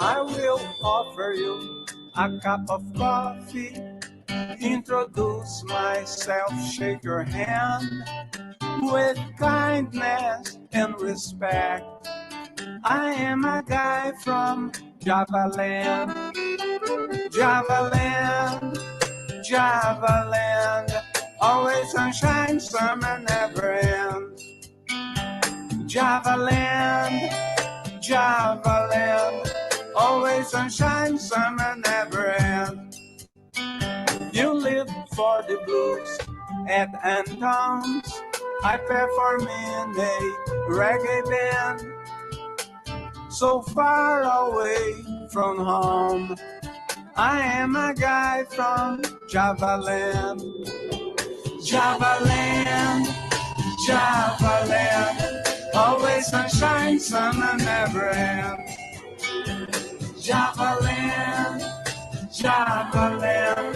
I will offer you a cup of coffee, introduce myself, shake your hand with kindness and respect. I am a guy from Javaland, Javaland, Javaland. Always sunshine, summer never ends. Javaland, Javaland. Always sunshine, summer never ends. You live for the blues at Anton's. I perform in a reggae band. So far away from home, I am a guy from Javaland, Javaland, Javaland. Always sunshine, summer never ends. Javaland, Javaland.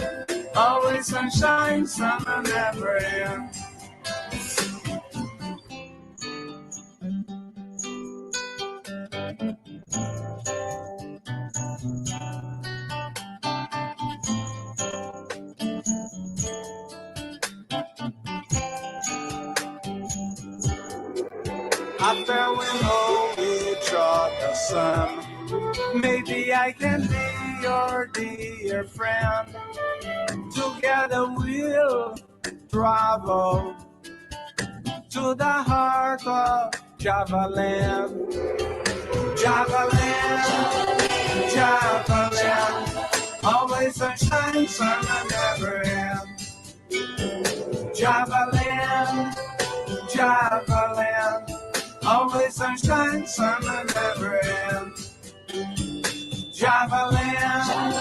Always sunshine, summer never ends. After we know each other some, maybe I can be your dear friend. Together we'll travel to the heart of Javaland, Javaland, Javaland. Always sunshine, summer never ends. Javaland, Javaland. Always sunshine, summer never ends. Javaland,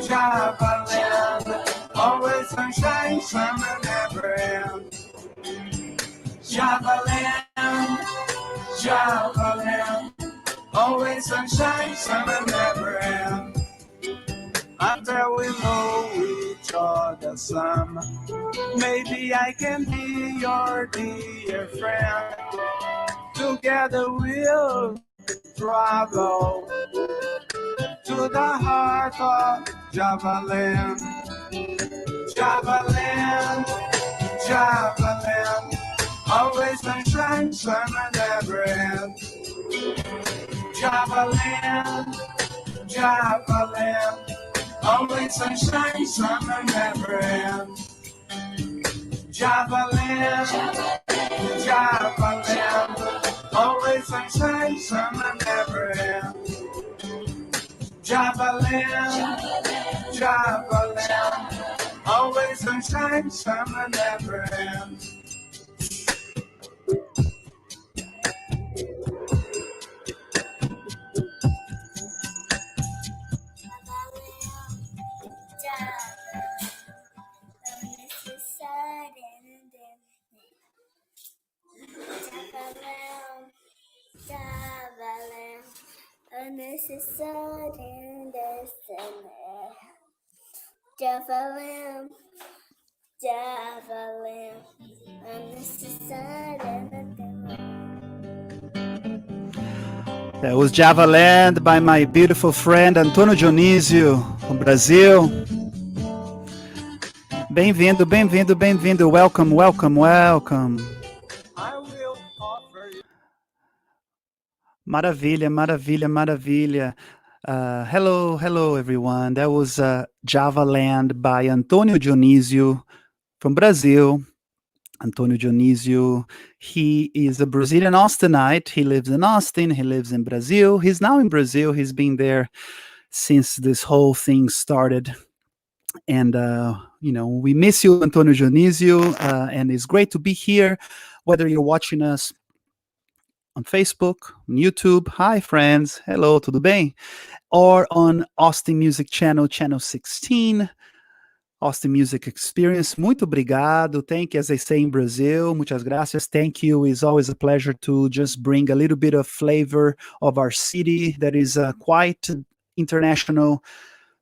Javaland. Always sunshine, summer never ends. Javaland, Javaland. Always sunshine, summer never ends. After we know each other some, maybe I can be your dear friend. Together we'll travel to the heart of Javaland, Javaland, Javaland. Always sunshine, summer never ends. Javaland, Javaland. Always sunshine, summer never ends. Javaland, Javaland. Always sunshine, summer never ends. Javaland, Javaland. Always sunshine, summer never ends. Javaland, Javaland, That was Javaland by my beautiful friend Antônio Dionísio, from Brazil. Bem-vindo, bem-vindo, bem-vindo. Welcome, welcome, welcome. Maravilha, maravilha, maravilha. Hello, hello, everyone. That was Javaland by Antônio Dionísio from Brazil. Antônio Dionísio, he is a Brazilian Austinite. He lives in Austin. He lives in Brazil. He's now in Brazil. He's been there since this whole thing started. And, we miss you, Antônio Dionísio, and it's great to be here, whether you're watching us on Facebook, on YouTube. Hi, friends. Hello, tudo bem? Or on Austin Music Channel, Channel 16, Austin Music Experience. Muito obrigado. Thank you, as I say in Brazil. Muchas gracias. Thank you. It's always a pleasure to just bring a little bit of flavor of our city that is quite international,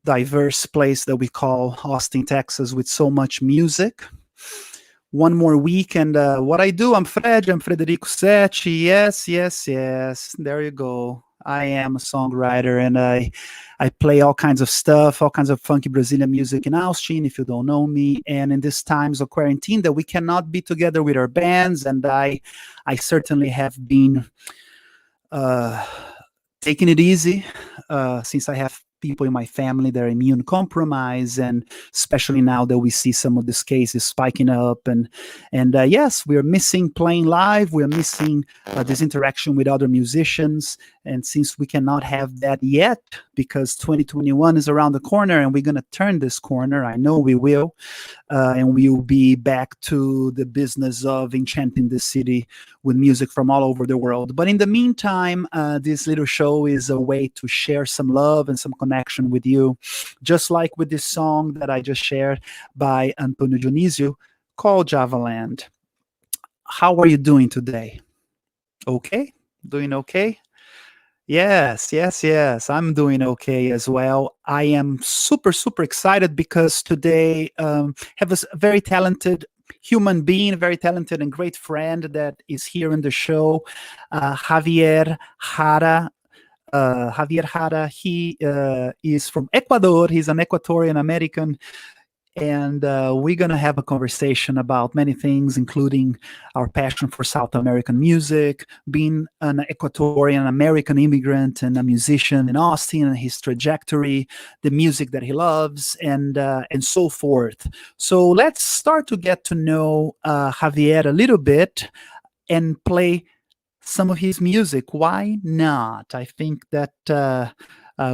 diverse place that we call Austin, Texas, with so much music. One more week, and what I do, I'm Fred, I'm Frederico7. Yes. There you go. I am a songwriter, and I play all kinds of stuff, all kinds of funky Brazilian music in Austin, if you don't know me. And in these times of quarantine that we cannot be together with our bands, and I certainly have been uh, taking it easy since I have people in my family that are immune compromised, and especially now that we see some of these cases spiking up, and yes, we are missing playing live. We are missing this interaction with other musicians, and since we cannot have that yet because 2021 is around the corner, and we're going to turn this corner, I know we will, and we will be back to the business of enchanting the city with music from all over the world. But in the meantime, this little show is a way to share some love and some connection with you, just like with this song that I just shared by Antonio Dionisio called Java Land. How are you doing today? Okay? Doing okay? Yes, yes, yes. I'm doing okay as well. I am super, super excited because today have a very talented human being, a very talented and great friend that is here in the show, Javier Jara. Javier Jara, he is from Ecuador. He's an Ecuadorian American, and we're going to have a conversation about many things, including our passion for South American music, being an Ecuadorian American immigrant and a musician in Austin, and his trajectory, the music that he loves, and so forth. So let's start to get to know Javier a little bit and play some of his music. Why not? I think that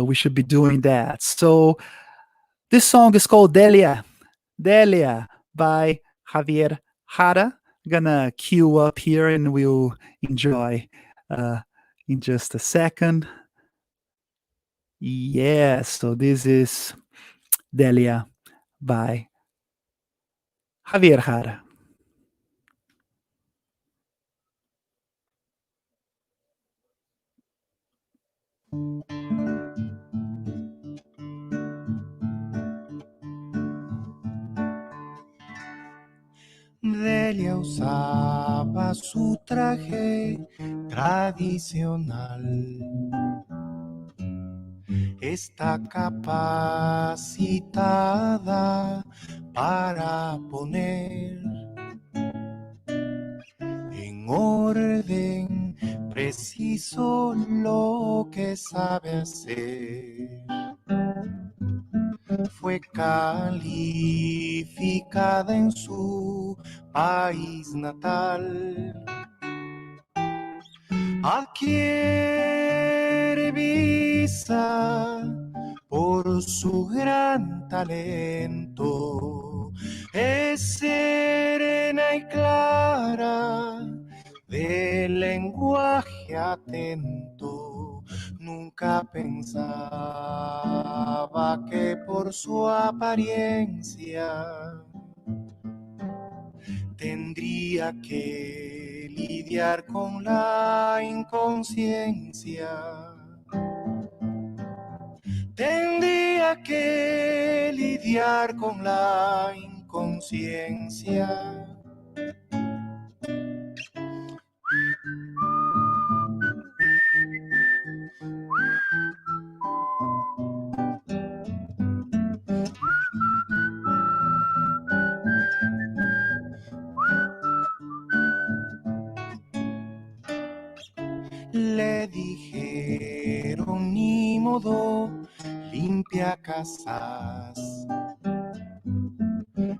we should be doing that. So this song is called Delia. Delia by Javier Jara. I'm gonna queue up here and we'll enjoy in just a second. Yes, so this is Delia by Javier Jara. Delia usaba su traje tradicional. Está capacitada para poner en orden preciso lo que sabe hacer. Fue calificada en su país natal. Adquiere visa por su gran talento. Es serena y clara, de lenguaje atento. Nunca pensaba que por su apariencia tendría que lidiar con la inconsciencia. Tendría que lidiar con la inconsciencia. Le dijeron ni modo, limpia casas.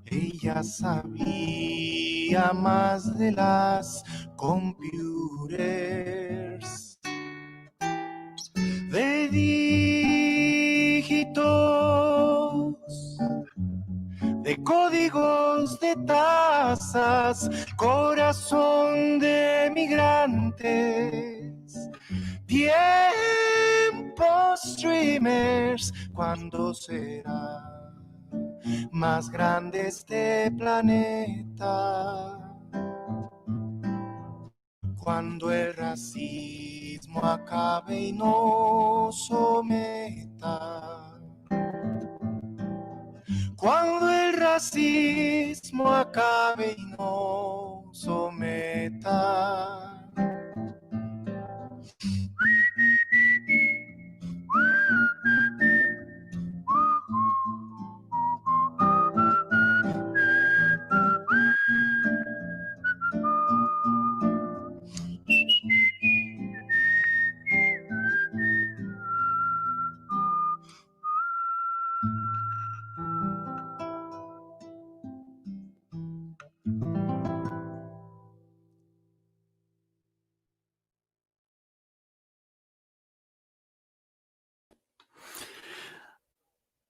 Ella sabía más de las computers, de dígitos, de códigos, de tazas, corazón de migrantes, tiempos streamers. ¿Cuándo será más grande este planeta? Cuando el racismo acabe y nos someta. Cuando el racismo acabe y nos someta.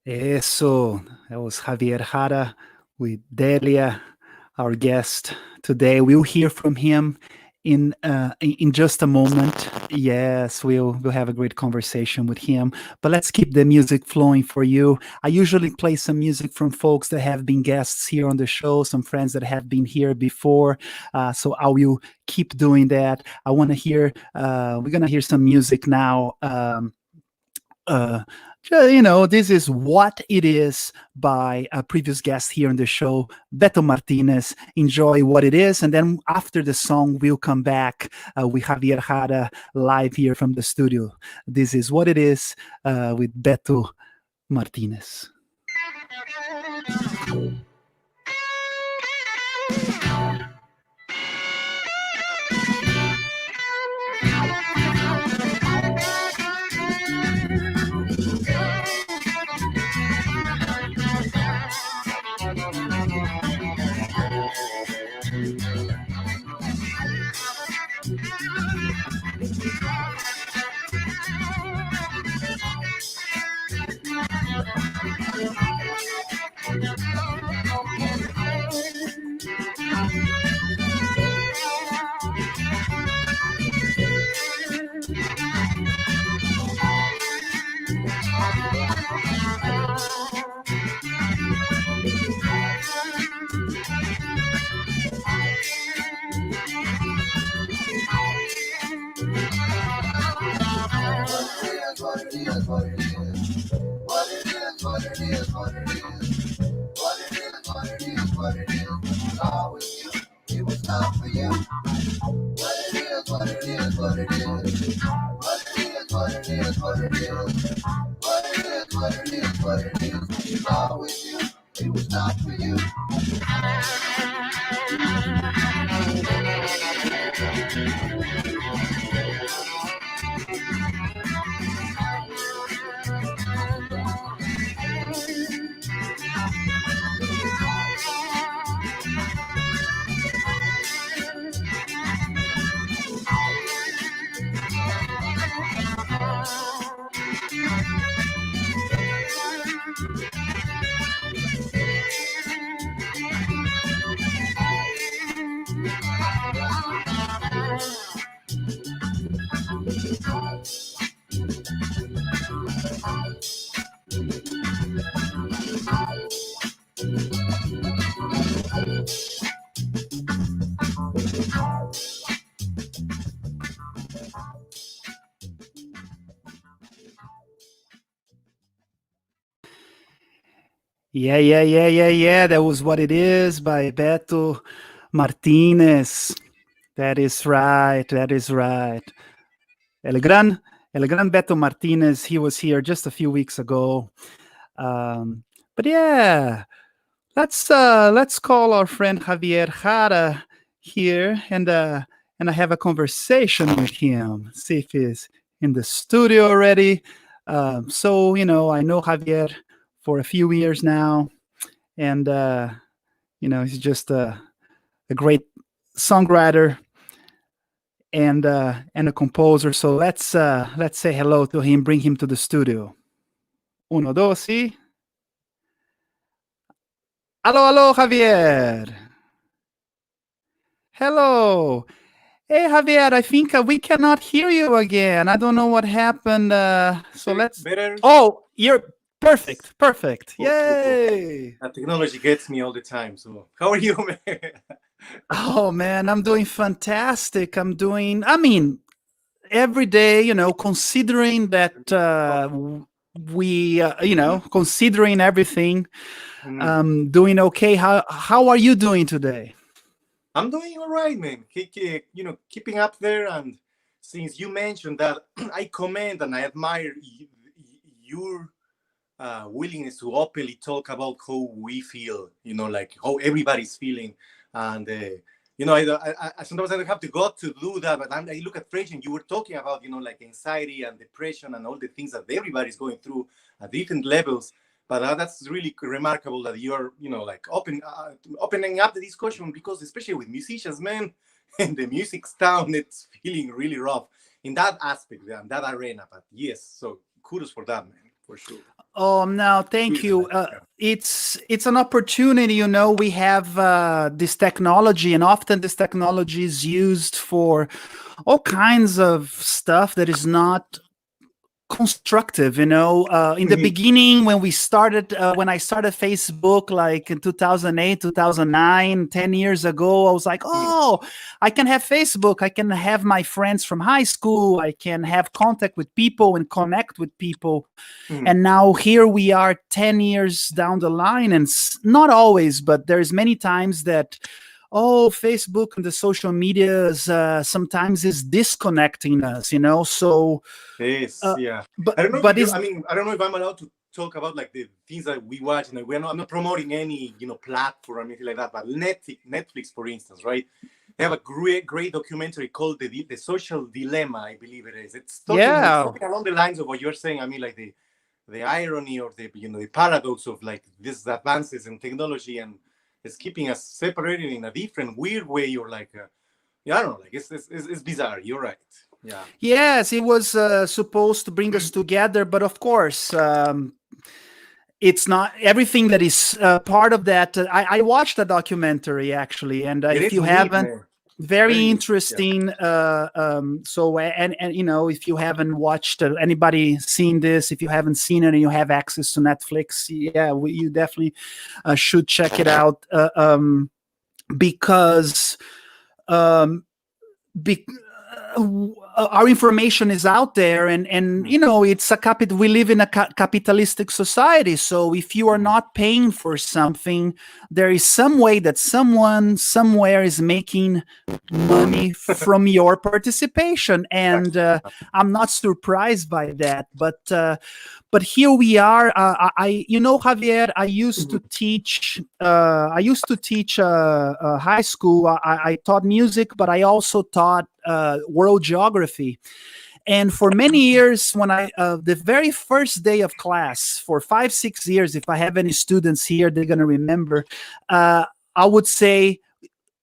Eso. That was Javier Jara with Delia, our guest today. We'll hear from him in just a moment. Yes, we'll have a great conversation with him. But let's keep the music flowing for you. I usually play some music from folks that have been guests here on the show, some friends that have been here before. So I will keep doing that. I want to hear. We're gonna hear some music now. Uh, this is What It Is by a previous guest here on the show, Beto Martinez. Enjoy What It Is. And then after the song, we'll come back with Javier Jara live here from the studio. This is What It Is with Beto Martinez. Yeah. That was What It Is by Beto Martinez. That is right. El Gran Beto Martinez, he was here just a few weeks ago. But yeah, let's call our friend Javier Jara here and I have a conversation with him. See if he's in the studio already. So I know Javier for a few years now, and he's just a great songwriter and a composer. So let's say hello to him, bring him to the studio. Uno, dos, sí. Aló, Javier. Hello. Hey, Javier, I think we cannot hear you again. I don't know what happened. So let's... Better? Oh, you're perfect. Cool. Yay. Technology gets me all the time. So how are you, man? Oh, man, I'm doing fantastic. Every day, considering that considering everything, doing okay. How are you doing today? I'm doing all right, man. Keeping up there. And since you mentioned that, I commend and I admire your willingness to openly talk about how we feel, like how everybody's feeling. And, I sometimes I don't have to go to do that, but I look at French and you were talking about, like anxiety and depression and all the things that everybody's going through at different levels. But that's really remarkable that you're, like opening up the discussion, because especially with musicians, man, and the music's town, it's feeling really rough in that aspect, in that arena. But yes, so kudos for that, man, for sure. Oh no, thank you. It's an opportunity, you know. We have this technology, and often this technology is used for all kinds of stuff that is not constructive, you know. In the beginning, when we started, when I started Facebook, like in 2008, 2009, 10 years ago, I was like, oh, I can have Facebook, I can have my friends from high school, I can have contact with people and connect with people. And now here we are 10 years down the line, and not always, but there's many times that Facebook and the social medias sometimes is disconnecting us, you know. So Yes, yeah. but I don't know. but I mean, I don't know if I'm allowed to talk about like the things that we watch. You know, I'm not promoting any platform or anything like that. But Netflix, for instance, right? They have a great documentary called the Social Dilemma, I believe it is. It's talking along the lines of what you're saying. I mean, like the irony or the the paradox of like these advances in technology, and it's keeping us separated in a different weird way. Or like, I don't know, like it's bizarre. You're right. Yeah. Yes, it was supposed to bring us together, but of course, it's not everything that is part of that. I watched the documentary actually, and if you haven't, very interesting. So and you know, if you haven't watched, anybody seen this, if you haven't seen it and you have access to Netflix, yeah, you definitely should check it out, because our information is out there, and you know, it's we live in a capitalistic society. So if you are not paying for something, there is some way that someone somewhere is making money from your participation, and I'm not surprised by that. But here we are. You know, Javier, I used to teach. I used to teach high school. I taught music, but I also taught world geography. And for many years, when the very first day of class, for 5-6 years, if I have any students here, they're gonna remember. I would say,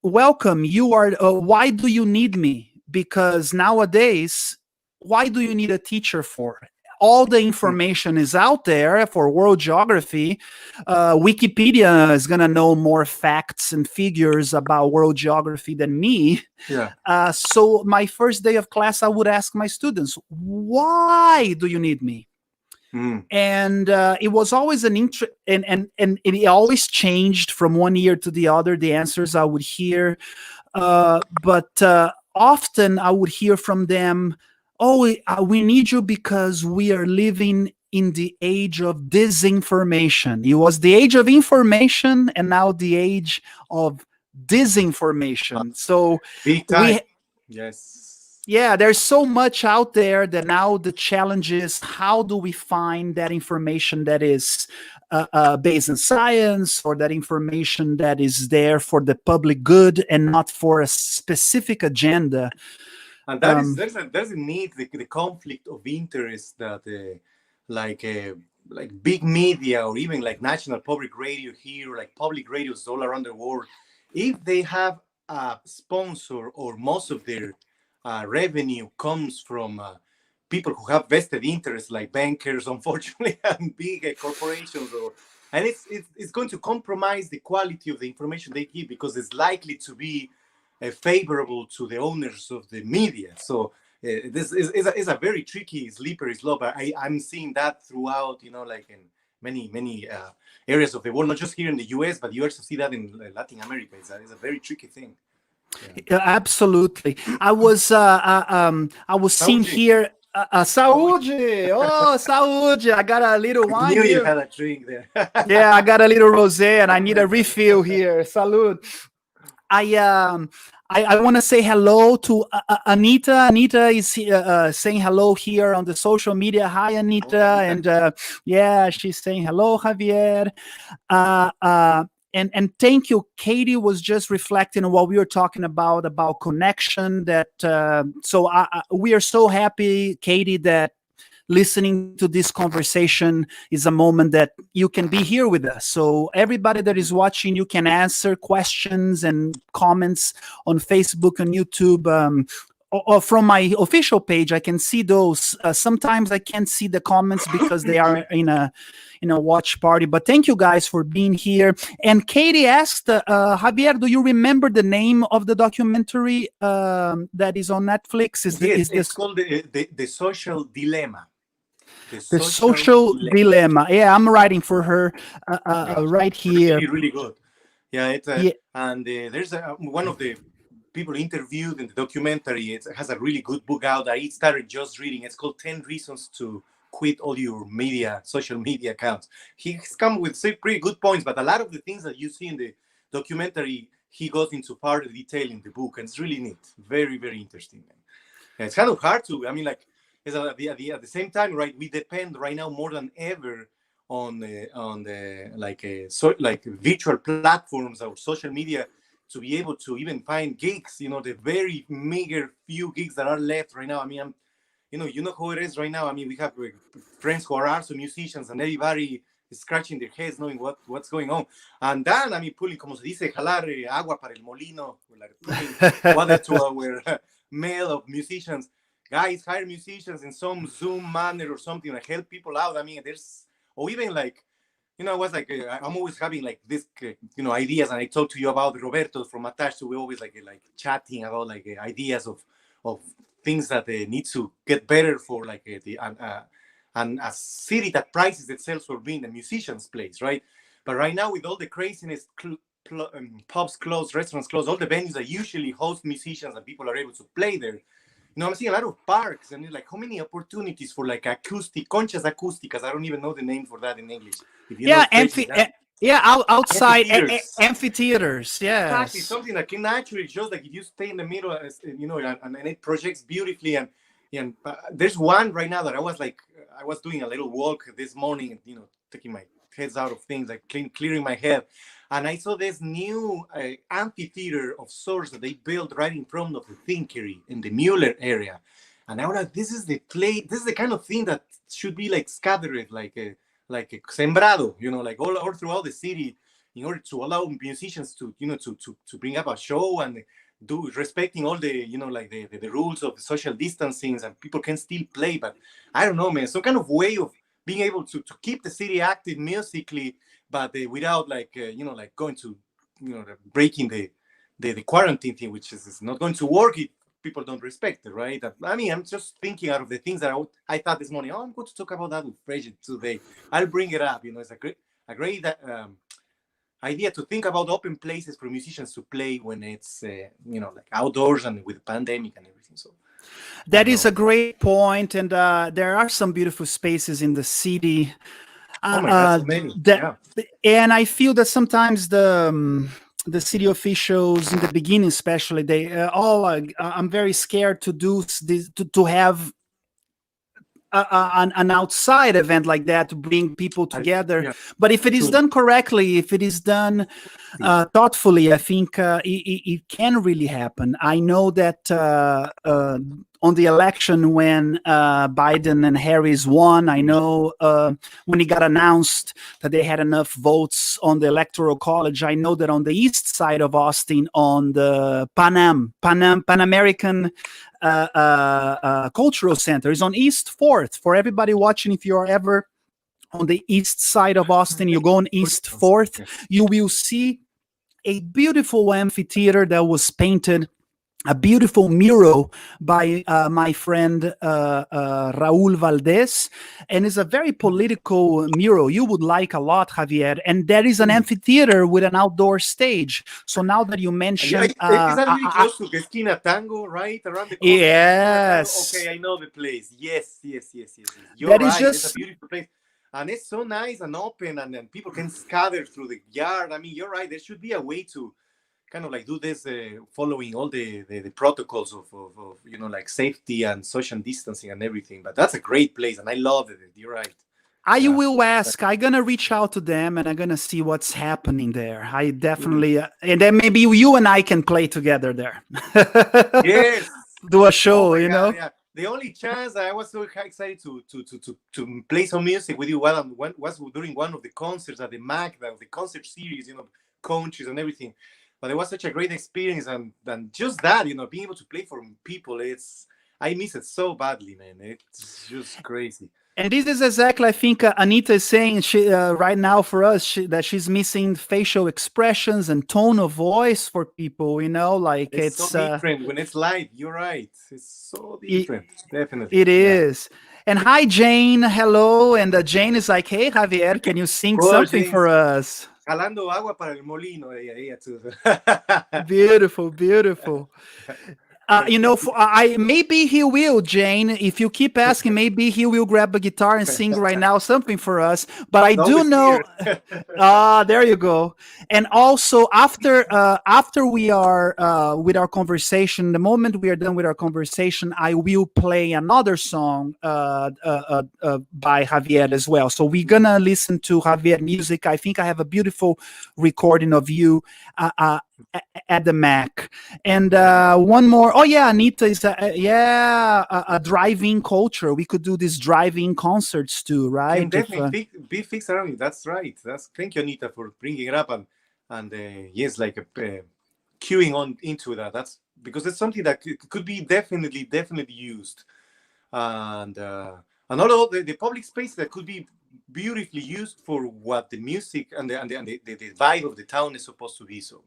"Welcome. You are. Why do you need me? Because nowadays, why do you need a teacher for? All the information is out there for world geography. Wikipedia is going to know more facts and figures about world geography than me." Yeah. So my first day of class, I would ask my students, "Why do you need me?" And it was always an interest, and it always changed from one year to the other, the answers I would hear. But often I would hear from them, "Oh, we need you because we are living in the age of disinformation." It was the age of information, and now the age of disinformation. So big time. Yes. Yeah, there's so much out there that now the challenge is, how do we find that information that is based in science, or that information that is there for the public good and not for a specific agenda? And that is there's a need, the conflict of interest that like big media, or even like national public radio here, like public radios all around the world, if they have a sponsor, or most of their revenue comes from people who have vested interests, like bankers, unfortunately, and big corporations, and it's going to compromise the quality of the information they give, because it's likely to be favorable to the owners of the media. So this is a very tricky, slippery slope. I'm seeing that throughout, like in many areas of the world, not just here in the US, but you also see that in Latin America. It's a very tricky thing. Yeah, absolutely. I was seeing here. Saúde! Oh, saúde! I got a little wine. I knew here. You had a drink there. Yeah, I got a little rosé, and I need a refill here. Salud! I want to say hello to Anita. Anita is saying hello here on the social media. Hi, Anita, and yeah, she's saying hello, Javier. And thank you. Katie was just reflecting on what we were talking about connection. That so we are so happy, Katie, that listening to this conversation is a moment that you can be here with us. So everybody that is watching, you can answer questions and comments on Facebook and YouTube. or from my official page, I can see those. Sometimes I can't see the comments because they are in a watch party. But thank you guys for being here. And Katie asked, Javier, do you remember the name of the documentary that is on Netflix? It's called the Social Dilemma. The Social Dilemma. Yeah, I'm writing for her right here. Really, really good. Yeah, and there's one of the people interviewed in the documentary. It has a really good book out that I started just reading. It's called 10 Reasons to Quit All Your Social Media Accounts. He's come with pretty good points, but a lot of the things that you see in the documentary, he goes into further detail in the book, and it's really neat. Very, very interesting. And it's kind of hard to, I mean, like, at the same time, right, we depend right now more than ever on the virtual platforms or social media to be able to even find gigs, the very meager few gigs that are left right now. I mean, you know how it is right now. I mean, we have friends who are also musicians, and everybody is scratching their heads knowing what's going on. And then, I mean, pulling, como se dice, jalar agua para el molino, like putting water to our mail of musicians. Guys, hire musicians in some Zoom manner or something, like help people out. I mean, or even like, I was like, I'm always having like this, ideas, and I talked to you about Roberto from Attached. So we always like chatting about like ideas of things that need to get better for like and a city that prices itself for being a musician's place, right? But right now with all the craziness, pubs closed, restaurants closed, all the venues that usually host musicians and people are able to play there. I'm seeing a lot of parks, and like how many opportunities for like conchas acústicas. I don't even know the name for that in English. Outside amphitheaters. Yeah, exactly. Something that can actually just like if you stay in the middle, and it projects beautifully. And there's one right now that I was doing a little walk this morning, and taking my heads out of things, like clearing my head. And I saw this new amphitheater of sorts that they built right in front of the Thinkery in the Mueller area. And I was like, this is the kind of thing that should be like scattered, like a sembrado, like all throughout the city, in order to allow musicians to, to bring up a show and respecting all the, like the rules of social distancing, and people can still play. But I don't know, man, some kind of way of being able to keep the city active musically, but without like like going to breaking the quarantine thing, which is not going to work if people don't respect it, right? I mean, I'm just thinking out of the things that I thought this morning. I'm going to talk about that with Frederic today. I'll bring it up. It's a great idea to think about open places for musicians to play when it's like outdoors and with the pandemic and everything. So that is a great point, and there are some beautiful spaces in the city. Oh my God, so many. And I feel that sometimes the city officials in the beginning, especially, they I'm very scared to do this, to have an outside event like that to bring people together. But if it is done correctly, if it is done thoughtfully, I think it can really happen. I know that on the election when Biden and Harris won, I know when it got announced that they had enough votes on the Electoral College, I know that on the east side of Austin, on the Pan American Cultural Center, is on East 4th. For everybody watching, if you are ever on the east side of Austin, you go on East 4th, you will see a beautiful amphitheater that was painted, a beautiful mural by my friend Raul Valdez, and it's a very political mural you would like a lot, Javier. And there is an amphitheater with an outdoor stage. So now that you mentioned, is that really close to Esquina Tango, right around the corner? Yes. Okay, I know the place. Yes. You're right. It's a beautiful place. And it's so nice and open, and then people can scatter through the yard. I mean, you're right. There should be a way to kind of like do this following all the protocols of like safety and social distancing and everything. But that's a great place, and I love it. You're right. I will ask. I'm gonna reach out to them, and I'm gonna see what's happening there. I definitely, and then maybe you and I can play together there. Yes. Do a show, Yeah. The only chance I was so excited to play some music with you was during one of the concerts at the MAC, the concert series, Conches and everything. but it was such a great experience, and just that, being able to play for people, I miss it so badly, man. It's just crazy. And this is exactly, I think, Anita is saying right now for us that she's missing facial expressions and tone of voice for people. Like it's so different when it's live. You're right. It's so different. Definitely. It is. And hi, Jane. Hello. And Jane is like, hey, Javier, can you sing something James, for us? Jalando agua para el molino. Ella too. Beautiful, beautiful. Maybe he will, Jane. If you keep asking, maybe he will grab a guitar and sing right now something for us. But I do know. There you go. And also, after we are with our conversation, the moment we are done with our conversation, I will play another song by Javier as well. So we're gonna listen to Javier music. I think I have a beautiful recording of you at the Mac. And one more. Oh yeah, Anita is a driving culture. We could do these driving concerts too, right? And definitely be fixed around it. That's right. Thank you, Anita, for bringing it up and yes, like queuing on into that. That's because it's something that could be definitely used, and all the public space that could be beautifully used for what the music and the vibe of the town is supposed to be. So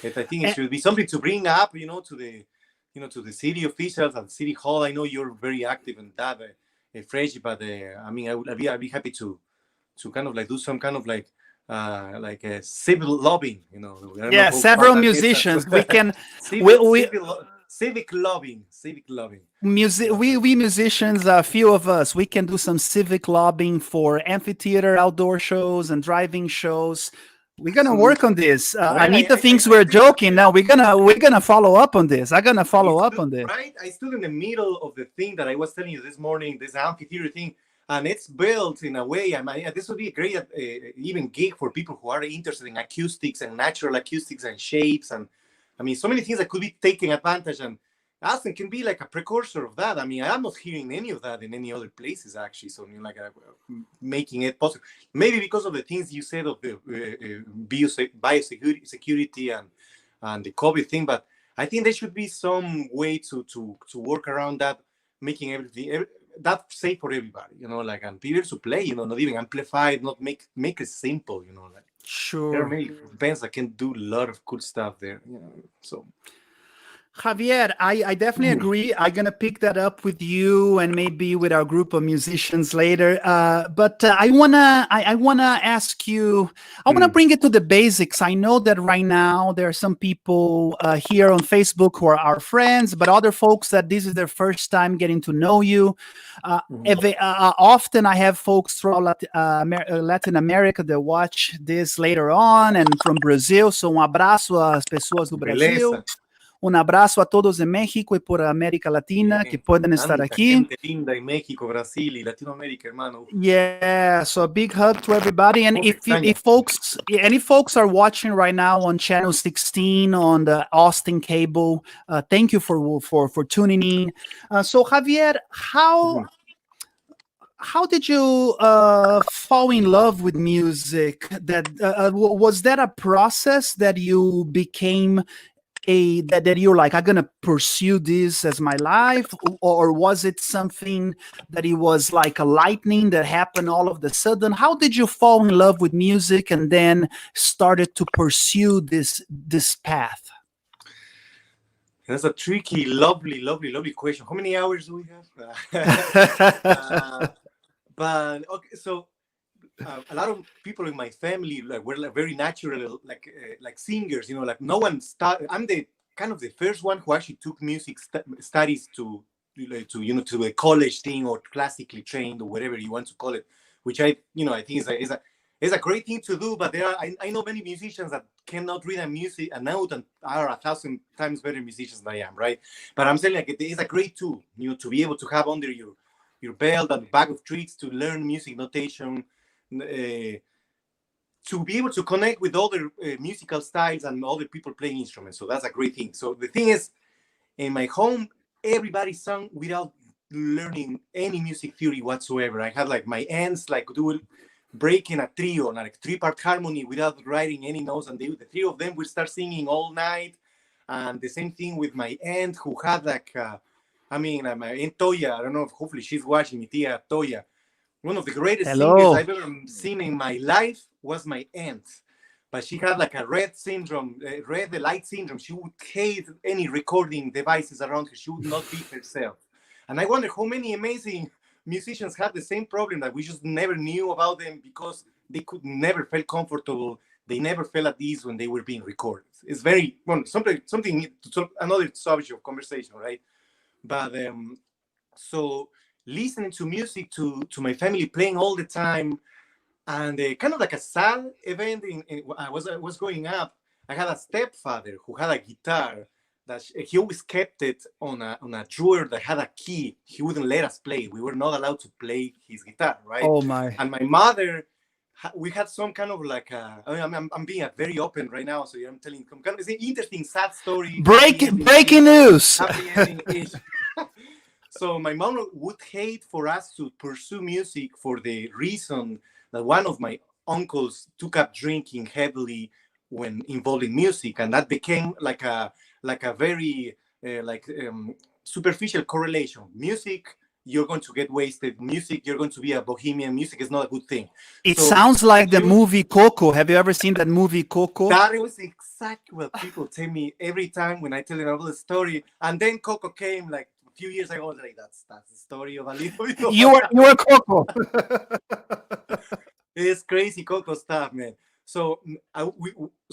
I think it should be something to bring up, to the city officials and city hall. I know you're very active in that, Fresh, but I mean, I'd be happy to kind of like do some kind of like a civil lobbying, Yeah, several musicians. We can civic lobbying. We musicians, a few of us, we can do some civic lobbying for amphitheater outdoor shows and driving shows. We're gonna work on this. Anita thinks we're joking. Now we're gonna follow up on this. I'm gonna follow up on this. Right, I stood in the middle of the thing that I was telling you this morning, this amphitheater thing, and it's built in a way. I mean, this would be a great even gig for people who are interested in acoustics and natural acoustics and shapes, and I mean, so many things that could be taken advantage. And Austin can be like a precursor of that. I mean, I'm not hearing any of that in any other places, actually. So, I mean, like making it possible. Maybe because of the things you said of the biosecurity and the COVID thing. But I think there should be some way to work around that, making everything that safe for everybody. And be able to play. Not even amplified, not make it simple. Like sure. There are many bands that can do a lot of cool stuff there. So. Javier, I definitely agree. I'm going to pick that up with you and maybe with our group of musicians later. But I want to ask you, I want to bring it to the basics. I know that right now there are some people here on Facebook who are our friends, but other folks that this is their first time getting to know you. Often I have folks throughout Latin America that watch this later on and from Brazil. So abraço às pessoas do Brasil. Beleza. Abraço a todos de México y por América Latina que pueden estar aquí. Gente linda en México, Brasil y Latinoamérica, hermano. Yeah, so a big hug to everybody. And if folks are watching right now on channel 16 on the Austin cable, thank you for tuning in. So Javier, how did you fall in love with music? That was that a process that you became that you're like, I'm gonna pursue this as my life, or was it something that it was like a lightning that happened all of a sudden? How did you fall in love with music and then started to pursue this path? That's a tricky, lovely question. How many hours do we have? But okay, so a lot of people in my family were very natural, like singers. Like no one started. I'm the kind of the first one who actually took music studies to a college thing or classically trained or whatever you want to call it. Which I think is a great thing to do. But I know many musicians that cannot read a note and are 1,000 times better musicians than I am, right? But I'm saying like it is a great tool, to be able to have under your belt and bag of tricks to learn music notation. To be able to connect with other musical styles and other people playing instruments. So that's a great thing. So the thing is, in my home, everybody sang without learning any music theory whatsoever. I had like my aunts like do breaking a trio, like three-part harmony without writing any notes, and the three of them would start singing all night. And the same thing with my aunt, who had like, my aunt Toya. I don't know if hopefully she's watching me, Tia Toya. One of the greatest singers Hello. I've ever seen in my life was my aunt. But she had like a red syndrome, red light syndrome. She would hate any recording devices around her. She would not be herself. And I wonder how many amazing musicians had the same problem, that we just never knew about them because they could never felt comfortable. They never felt at ease when they were being recorded. It's very, well, something another subject of conversation, right? But so listening to music to my family playing all the time, and kind of like a sad event. I was growing up, I had a stepfather who had a guitar that he always kept it on a drawer that had a key. He wouldn't let us play. We were not allowed to play his guitar, right? Oh my. And my mother, we had some kind of like I'm being very open right now, so I'm telling some kind of, it's an interesting sad story. Breaking news. Happy ending ish. So my mom would hate for us to pursue music for the reason that one of my uncles took up drinking heavily when involved in music, and that became like a very superficial correlation. Music, you're going to get wasted. Music, you're going to be a bohemian. Music is not a good thing. It sounds like the movie Coco. Have you ever seen that movie Coco? That was exactly what people tell me every time when I tell them about the story. And then Coco came like a few years ago. I was like, that's the story of a little bit. You were Coco. It's crazy Coco stuff, man. So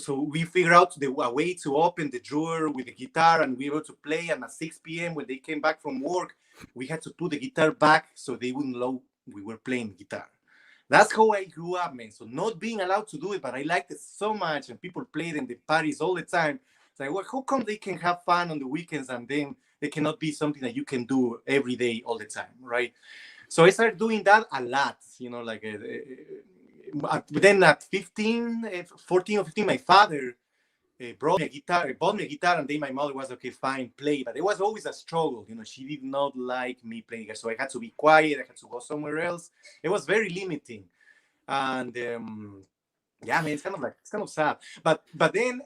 we figured out a way to open the drawer with the guitar, and we were to play. And at 6 p.m. when they came back from work, we had to put the guitar back so they wouldn't know we were playing guitar. That's how I grew up, man. So not being allowed to do it, but I liked it so much, and people played in the parties all the time. It's like, well, how come they can have fun on the weekends and then they cannot be something that you can do every day all the time, right? So I started doing that a lot, then at 14 or 15, my father bought me a guitar, and then my mother was, okay, fine, play. But it was always a struggle. She did not like me playing guitar, so I had to be quiet. I had to go somewhere else. It was very limiting. And yeah, man, it's kind of sad. But then,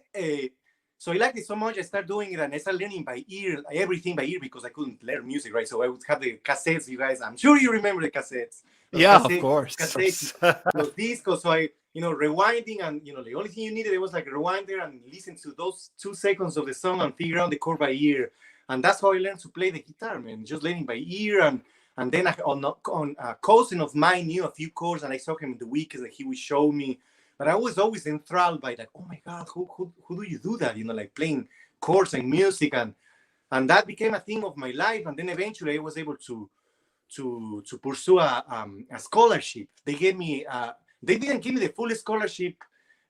so I liked it so much, I started doing it, and I started learning by ear, everything by ear, because I couldn't learn music, right? So I would have the cassettes, you guys. I'm sure you remember the cassettes. Yeah, of course. Cassettes, los discos. So I, rewinding, and the only thing you needed, it was like a rewinder and listen to those 2 seconds of the song and figure out the chord by ear. And that's how I learned to play the guitar, man. Just learning by ear, and then a cousin of mine knew a few chords, and I saw him in the weekends, like he would show me. But I was always enthralled by that. Oh my God, who do you do that? Like playing chords and music, and that became a thing of my life. And then eventually I was able to pursue a scholarship. They gave me they didn't give me the full scholarship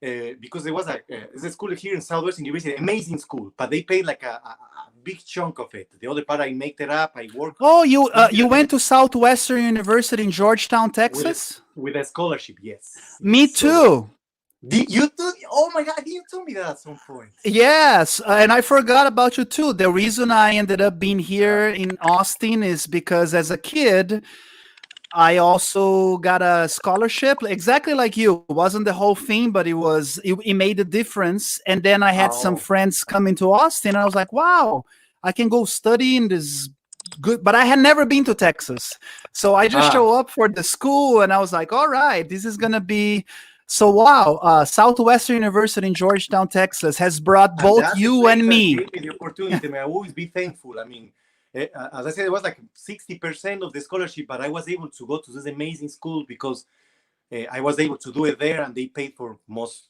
because there was a school here in Southwestern University, amazing school, but they paid like a big chunk of it. The other part I made it up. I worked. Oh, you went to Southwestern University in Georgetown, Texas? With a scholarship, yes. Me too. You too? Oh my God, you told me that at some point. Yes, and I forgot about you too. The reason I ended up being here in Austin is because as a kid, I also got a scholarship, exactly like you. It wasn't the whole thing, but it made a difference. And then I had some friends come into Austin, and I was like, wow, I can go study in this good, but I had never been to Texas. So I just show up for the school, and I was like, all right, this is going to be... So wow, Southwestern University in Georgetown, Texas has brought both you and me. Gave me the opportunity. I always be thankful. I mean, as I said, it was like 60% of the scholarship, but I was able to go to this amazing school because I was able to do it there, and they paid for most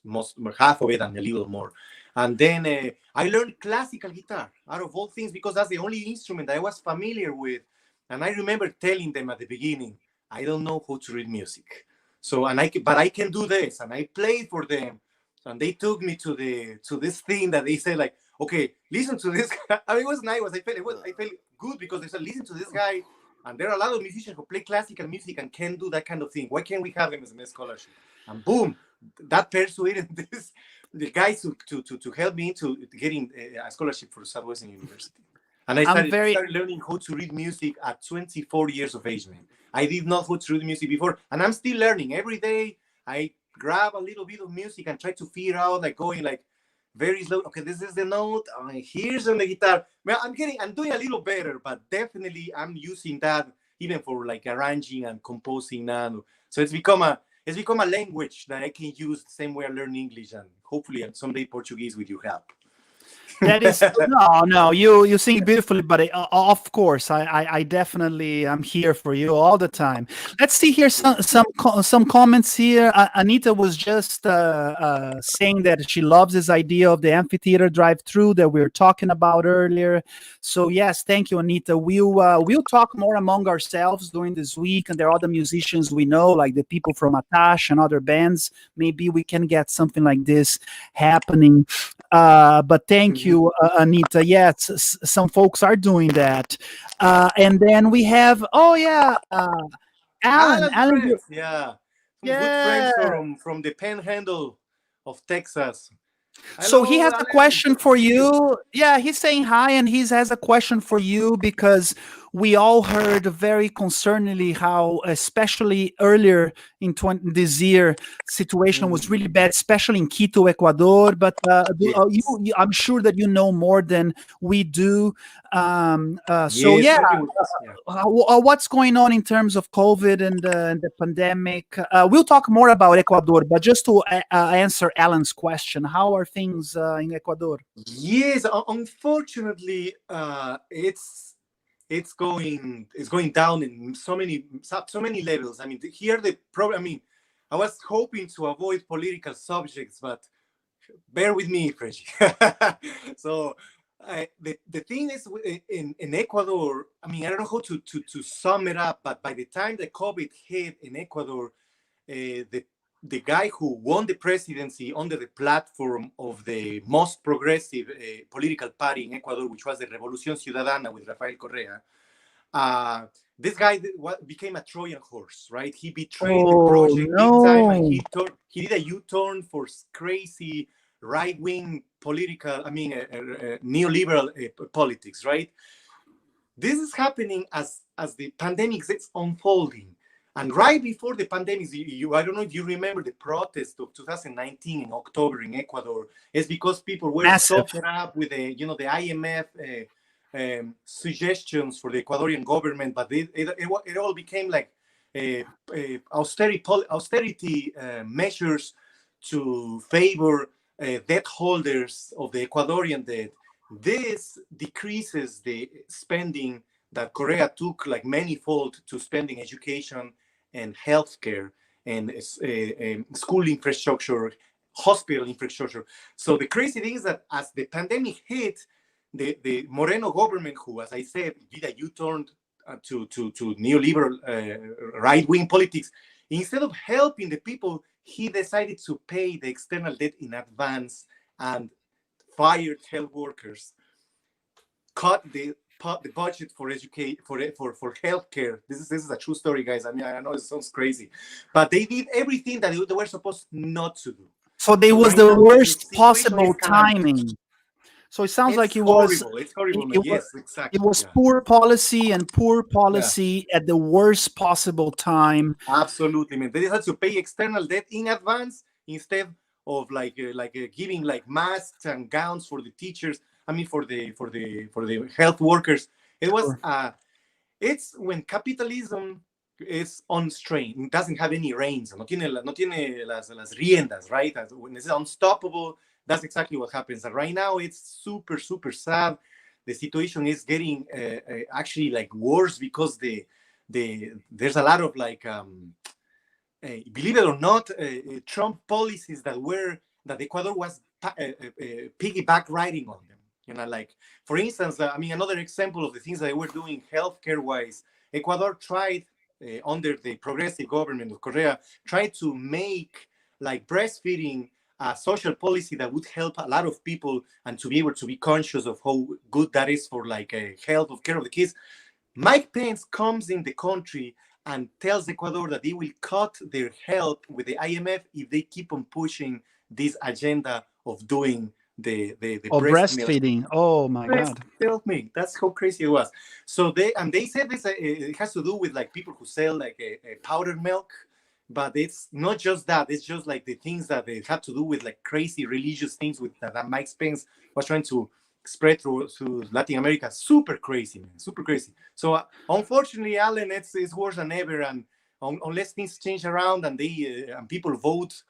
half of it and a little more. And then I learned classical guitar out of all things because that's the only instrument I was familiar with. And I remember telling them at the beginning, I don't know how to read music. So, but I can do this, and I played for them, and they took me to this thing that they said, like, okay, listen to this guy. I mean, it was nice. I felt good because they said, listen to this guy, and there are a lot of musicians who play classical music and can do that kind of thing. Why can't we have them as a scholarship? And boom, that persuaded the guys to help me into getting a scholarship for Southwestern University. And I started learning how to read music at 24 years of age, man. I did not know how to read music before, and I'm still learning every day. I grab a little bit of music and try to figure out, like going like very slow. Okay, this is the note. Here's on the guitar. Well, I'm doing a little better, but definitely I'm using that even for like arranging and composing now. So it's become a language that I can use the same way I learn English, and hopefully someday Portuguese with your help. That is no. You sing beautifully, but of course, I definitely am here for you all the time. Let's see here some comments here. Anita was just saying that she loves this idea of the amphitheater drive-through that we were talking about earlier. So yes, thank you, Anita. We'll talk more among ourselves during this week, and there are other musicians we know, like the people from Atash and other bands. Maybe we can get something like this happening. But thank you, Anita. Yes, some folks are doing that. And then we have, Alan. Friends, yeah. Some good friends Yeah. from the panhandle of Texas. So he Hello, has a Alan. question for you. Yeah, he's saying hi, and he has a question for you because we all heard very concerningly how, especially earlier in this year, situation was really bad, especially in Quito, Ecuador. But Yes. I'm sure that you know more than we do. So Yes, yeah, what's going on in terms of COVID and the pandemic? We'll talk more about Ecuador, but just to answer Alan's question, how are things in Ecuador? Yes, unfortunately, it's going down in so many levels. I mean, here the problem. I mean, I was hoping to avoid political subjects, but bear with me, Freddy. So the thing is in Ecuador. I mean, I don't know how to sum it up, but by the time the COVID hit in Ecuador, the guy who won the presidency under the platform of the most progressive political party in Ecuador, which was the Revolución Ciudadana with Rafael Correa, this guy became a Trojan horse, right? He betrayed the project big time, and he did a U-turn for crazy right-wing political, neoliberal politics, right? This is happening as the pandemic is unfolding. And right before the pandemic, I don't know if you remember the protest of 2019 in October in Ecuador. It's because people were so fed up with the IMF suggestions for the Ecuadorian government, but it all became like austerity measures to favor debt holders of the Ecuadorian debt. This decreases the spending that Correa took like manifold to spending education and healthcare and school infrastructure, hospital infrastructure. So the crazy thing is that as the pandemic hit, the Moreno government, who, as I said, did a U-turn to neoliberal right-wing politics, instead of helping the people, he decided to pay the external debt in advance and fired health workers, cut the budget for healthcare. This is a true story, guys. I mean, I know it sounds crazy, but they did everything that they were supposed not to do. So they was the worst possible timing. So it sounds like it was horrible. It's horrible. Yes, exactly. It was poor policy and poor policy at the worst possible time. Absolutely, man. They had to pay external debt in advance instead of giving like masks and gowns for the teachers. I mean, for the health workers. It was it's when capitalism is on strain, it doesn't have any reins, no tiene las riendas, right? When it's unstoppable, that's exactly what happens. And right now, it's super, super sad. The situation is getting actually like worse because there's a lot of like, believe it or not, Trump policies that Ecuador was piggyback riding on them. You know, like, for instance, another example of the things that they were doing healthcare-wise, Ecuador tried, under the progressive government of Correa, tried to make, like, breastfeeding a social policy that would help a lot of people and to be able to be conscious of how good that is for, like, health of care of the kids. Mike Pence comes in the country and tells Ecuador that they will cut their help with the IMF if they keep on pushing this agenda of doing the breastfeeding. Milk. Oh my God! Help me. That's how crazy it was. So they said this. It has to do with like people who sell like a powdered milk, but it's not just that. It's just like the things that they have to do with like crazy religious things with that Mike Spence was trying to spread through Latin America. Super crazy, man. Super crazy. So unfortunately, Alan, it's worse than ever. And unless things change around and they and people vote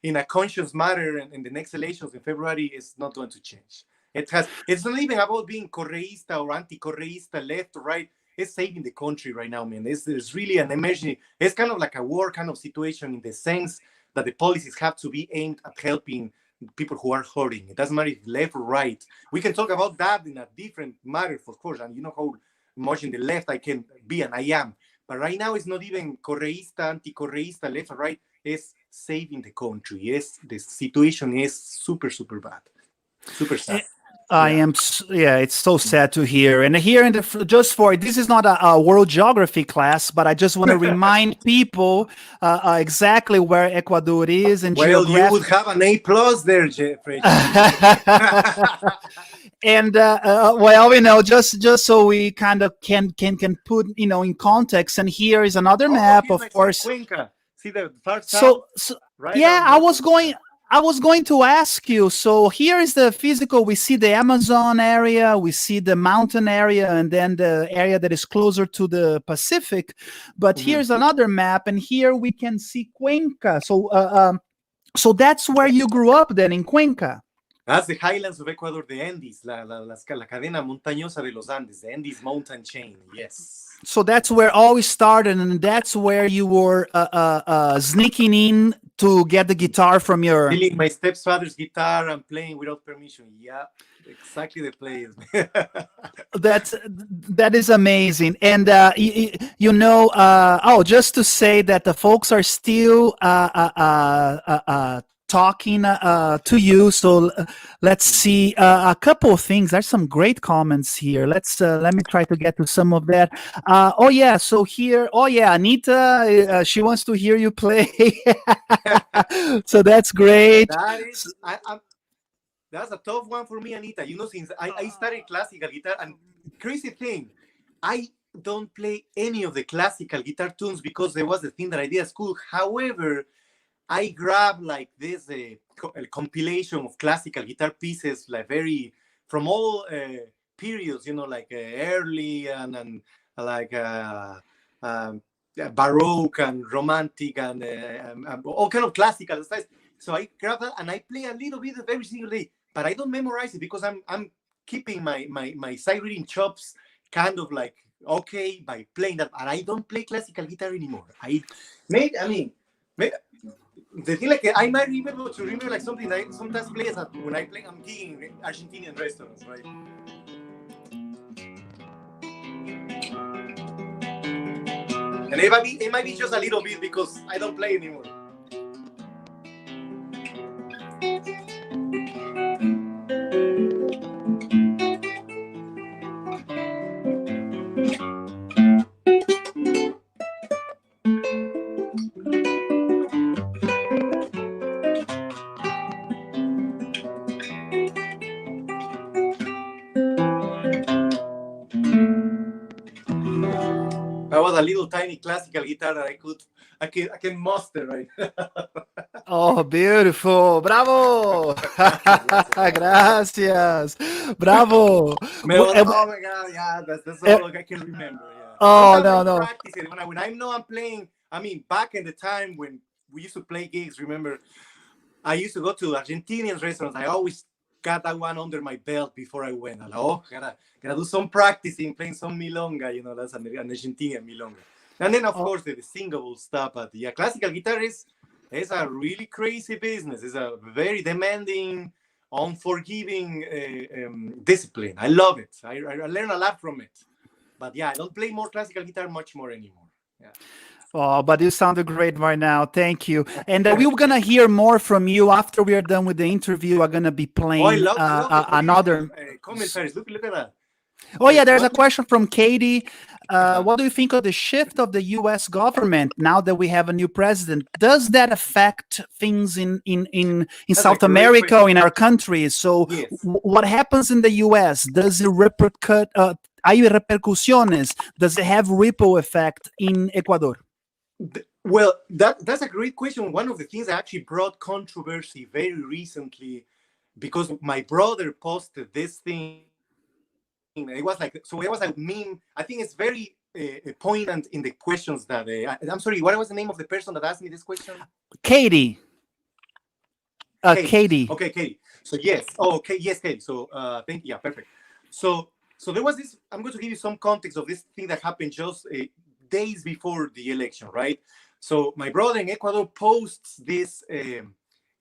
in a conscious manner in the next elections in February, it's not going to change. It's not even about being correísta or anti-correísta, left or right. It's saving the country right now, man. It's really an emergency. It's kind of like a war kind of situation in the sense that the policies have to be aimed at helping people who are hurting. It doesn't matter if left or right. We can talk about that in a different matter, of course, and you know how much in the left I can be, and I am. But right now, it's not even correísta, anti-correísta, left or right. It's saving the country. Yes, the situation is super, super bad. Super sad. It's so sad to hear. And here in this is not a world geography class, but I just want to remind people exactly where Ecuador is and you would have an A+ there, Jeffrey. And just so we kind of can put in context. And here is another map, of course. Cuenca. See the first right? Yeah, I was going to ask you. So here is the physical. We see the Amazon area, we see the mountain area, and then the area that is closer to the Pacific. But here's another map, and here we can see Cuenca. So that's where you grew up then, in Cuenca. That's the highlands of Ecuador, the Andes, la cadena montañosa de los Andes, the Andes mountain chain, yes. So that's where all started, and that's where you were sneaking in to get the guitar from your... Stealing my stepfather's guitar and playing without permission. Yeah, exactly the place. That is amazing. And just to say that the folks are still talking to you. So let's see a couple of things. There's some great comments here. Let me try to get to some of that. So here, Anita, she wants to hear you play. So that's great. That's a tough one for me, Anita. Since I started classical guitar, and crazy thing, I don't play any of the classical guitar tunes because there was the thing that I did at school. However, I grabbed like this compilation of classical guitar pieces, like from all periods, like early and like Baroque and Romantic and all kind of classical styles. So I grab that and I play a little bit of every single day, but I don't memorize it because I'm keeping my sight reading chops kind of like okay by playing that, and I don't play classical guitar anymore. The thing like I might remember like something I sometimes play when I'm gigging in Argentinian restaurants, right? And it might be just a little bit because I don't play anymore. A little tiny classical guitar that I can master, right? Oh, beautiful! Bravo! Gracias! Bravo! Oh my God! Yeah, that's all I can remember. Yeah. Oh no! Practicing when I know I'm playing. Back in the time when we used to play gigs, remember, I used to go to Argentinian restaurants. I always got that one under my belt before I went. Gotta do some practicing, playing some milonga, that's an Argentinian milonga. And then, of course, the singable stuff. But yeah, classical guitar is a really crazy business. It's a very demanding, unforgiving discipline. I love it. I learn a lot from it. But yeah, I don't play more classical guitar much more anymore. Yeah. Oh, but you sounded great right now. Thank you. And we're going to hear more from you after we are done with the interview. I'm going to be playing another... commentaries. Look at that. Oh, yeah, there's a question from Katie. What do you think of the shift of the U.S. government now that we have a new president? Does that affect things in South America or in our countries? So yes. What happens in the U.S.? Does it ¿Hay repercusiones? Does it have ripple effect in Ecuador? Well, that's a great question. One of the things that actually brought controversy very recently, because my brother posted this thing. It was like, so it was a meme. I think it's very poignant in the questions that I'm sorry. What was the name of the person that asked me this question? Katie. Katie. Katie. Okay, Katie. So yes. Oh, okay. Yes, Katie. So thank you. Yeah, perfect. So there was this. I'm going to give you some context of this thing that happened just days before the election, right? So my brother in Ecuador posts this a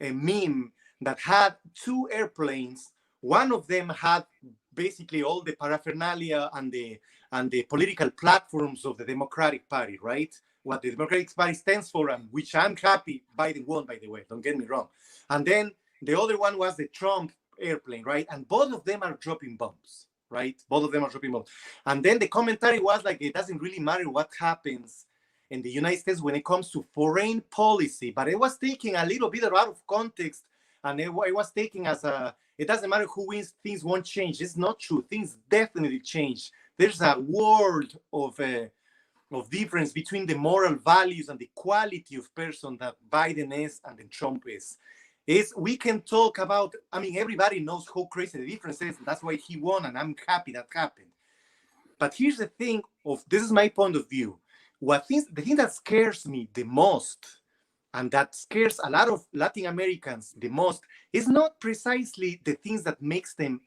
meme that had two airplanes. One of them had basically all the paraphernalia and the political platforms of the Democratic Party, right? What the Democratic Party stands for, and which I'm happy Biden won, by the way. Don't get me wrong. And then the other one was the Trump airplane, right? And both of them are dropping bombs, right? Both of them are dropping bombs. And then the commentary was like, it doesn't really matter what happens in the United States when it comes to foreign policy, but it was taken a little bit out of context, and it was taken as a, it doesn't matter who wins, things won't change. It's not true. Things definitely change. There's a world of difference between the moral values and the quality of person that Biden is and then Trump is. We can talk about, I mean, everybody knows how crazy the difference is, and that's why he won, and I'm happy that happened. But here's the thing this is my point of view. The thing that scares me the most, and that scares a lot of Latin Americans the most, is not precisely the things that makes them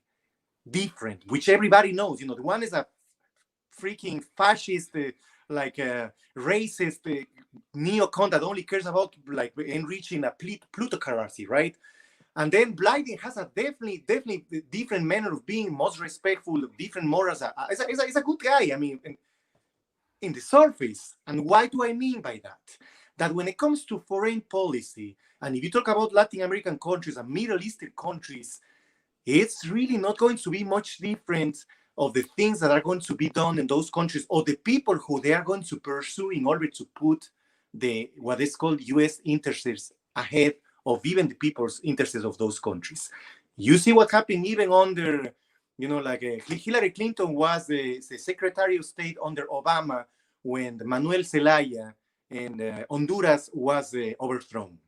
different, which everybody knows. You know, the one is a freaking fascist, racist neocon that only cares about like enriching a plutocracy, right? And then Biden has a definitely different manner of being, most respectful, different morals. He's a good guy. I mean, in the surface. And why do I mean by that? That when it comes to foreign policy, and if you talk about Latin American countries and Middle Eastern countries, it's really not going to be much different of the things that are going to be done in those countries, or the people who they are going to pursue in order to put what is called U.S. interests ahead of even the people's interests of those countries. You see what happened even under, you know, like Hillary Clinton was the Secretary of State under Obama when Manuel Zelaya in Honduras was overthrown.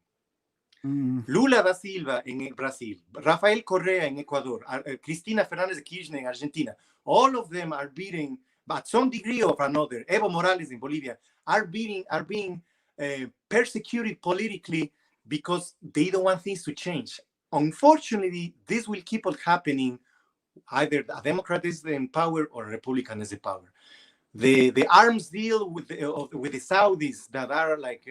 Lula da Silva en Brazil, Rafael Correa in Ecuador, Cristina Fernández de Kirchner in Argentina, all of them are being, at some degree or another, Evo Morales in Bolivia, are being persecuted politically because they don't want things to change. Unfortunately, this will keep on happening. Either a Democrat is in power or a Republican is in power. The arms deal with the Saudis that are like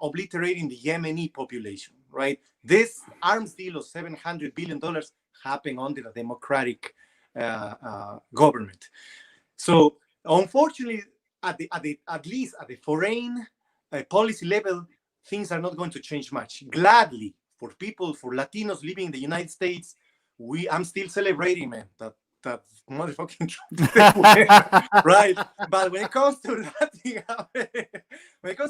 obliterating the Yemeni population, right? This arms deal of $700 billion happened under the Democratic government. So unfortunately, at least at the foreign policy level, things are not going to change much. Gladly, for Latinos living in the United States, I'm still celebrating, man, that motherfucking right? But when it comes to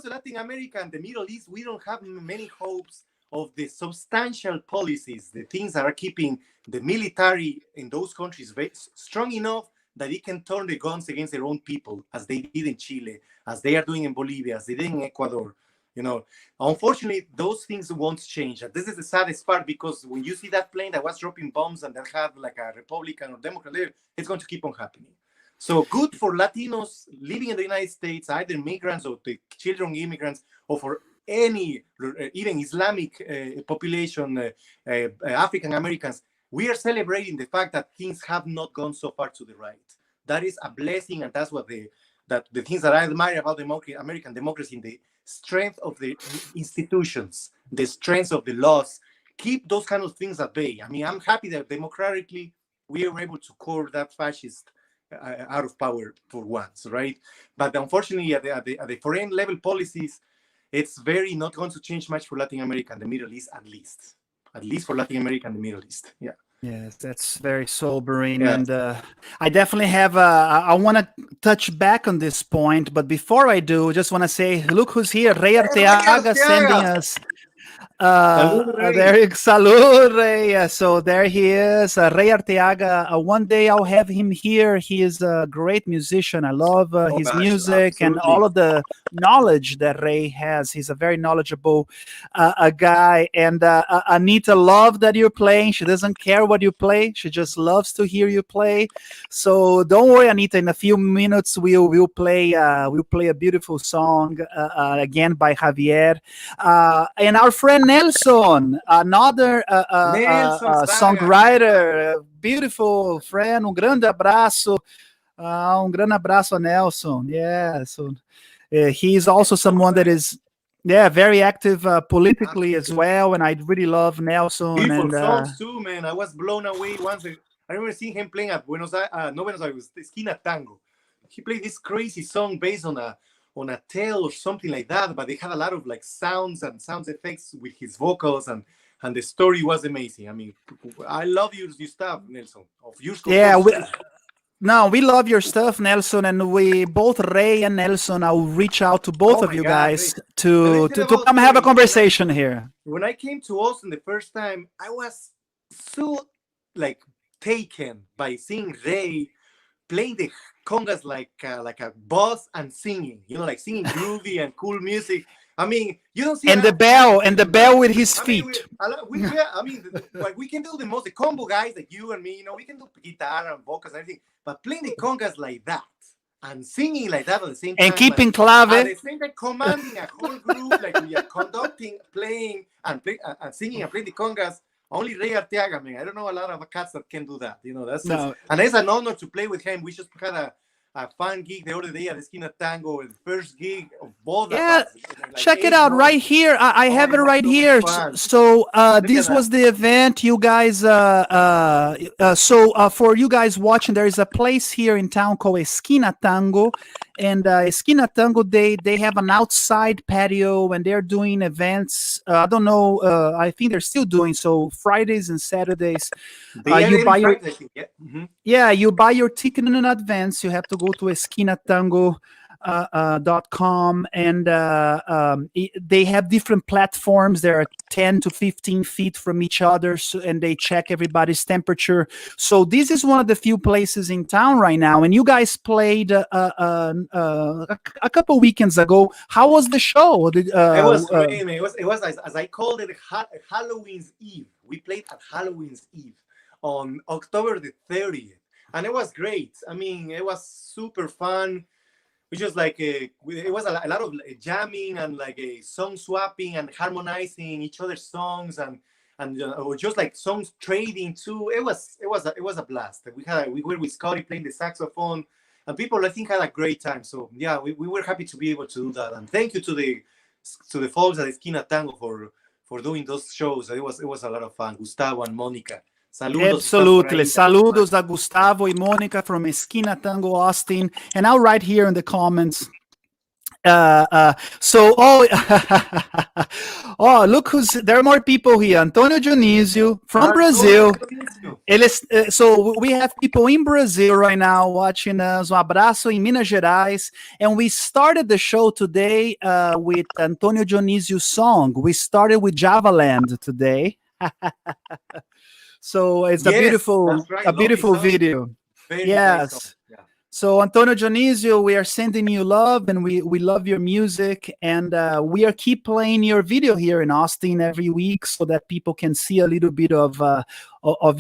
Latin America and the Middle East, we don't have many hopes of the substantial policies, the things that are keeping the military in those countries strong enough that it can turn the guns against their own people, as they did in Chile, as they are doing in Bolivia, as they did in Ecuador. You know, unfortunately, those things won't change. And this is the saddest part, because when you see that plane that was dropping bombs and that had like a Republican or Democrat there, it's going to keep on happening. So good for Latinos living in the United States, either migrants or the children of immigrants, or for any, even Islamic population, African Americans. We are celebrating the fact that things have not gone so far to the right. That is a blessing, and that's what the things that I admire about American democracy, the strength of the institutions, the strength of the laws. Keep those kind of things at bay. I mean, I'm happy that democratically we were able to curb that fascist out of power for once, right? But unfortunately, at the foreign level policies, it's very not going to change much for Latin America and the Middle East, at least for Latin America and the Middle East. Yeah. Yes, that's very sobering. Yeah. And I definitely have, I want to touch back on this point, but before I do, just want to say, look who's here, Rey Arteaga sending us Salud, Rey. Salud, Rey. So there he is, Rey Arteaga. One day I'll have him here. He is a great musician. I love his gosh, music and absolutely. all of the knowledge that Rey has. He's a very knowledgeable a guy. And Anita, love that you're playing. She doesn't care what you play. She just loves to hear you play. So don't worry, Anita. In a few minutes, we'll play a beautiful song again by Javier. And our friend Nelson, another songwriter, beautiful friend. Grande abraço. Grande abraço a Nelson. Yeah, so he's also someone that is very active politically as well, and I really love Nelson. Beautiful and songs too, man. I was blown away once. I remember seeing him playing at Buenos Aires, Esquina Tango. He played this crazy song based on a tale or something like that, but they had a lot of like sounds and sound effects with his vocals, and the story was amazing. I mean, I love your stuff, Nelson. We love your stuff, Nelson, and we both, Rey and Nelson, I'll reach out to both of you guys to come have a conversation here. When I came to Austin the first time, I was so like taken by seeing Rey playing the congas like a boss and singing, like singing groovy and cool music. I mean, you don't see the bell with his feet. We can do the combo guys like you and me. We can do guitar and vocals and everything, but playing the congas like that and singing like that at the same time, and keeping clave, at the same time commanding a whole group like we are conducting, playing and singing and playing the congas. Only Rey Arteaga, man. I don't know a lot of cats that can do that. And it's an honor to play with him. We just had a fun gig the other day at Esquina Tango, the first gig of both of us. Check it out right here. I have it right here. So this was the event, you guys. So for you guys watching, there is a place here in town called Esquina Tango. And Esquina Tango, they have an outside patio, and they're doing events. I don't know. I think they're still doing so. Fridays and Saturdays. You buy your you buy your ticket in advance. You have to go to esquinatango.com, and they have different platforms. There are 10 to 15 feet from each other, and they check everybody's temperature. So this is one of the few places in town right now. And you guys played a couple weekends ago. How was the show? It was great, man. It was as I called it, Halloween's Eve. We played at Halloween's Eve on October the 30th, and it was great. I mean, it was super fun. We just it was a lot of jamming and song swapping and harmonizing each other's songs and just like songs trading too. It was a blast. We were with Scotty playing the saxophone, and people I think had a great time. So yeah, we were happy to be able to do that. And thank you to the folks at Esquina Tango for doing those shows. It was a lot of fun. Gustavo and Monica. Saludos. Absolutely. Saludos a Gustavo and Monica from Esquina Tango, Austin. And I'll write here in the comments. Look there are more people here. Antonio Dionisio from Brazil. So we have people in Brazil right now watching us. Abraço em Minas Gerais. And we started the show today with Antonio Dionisio's song. We started with Java Land today. So it's a beautiful video. Yes. Yeah. So Antonio Dionisio, we are sending you love, and we love your music, and we are keep playing your video here in Austin every week so that people can see a little bit of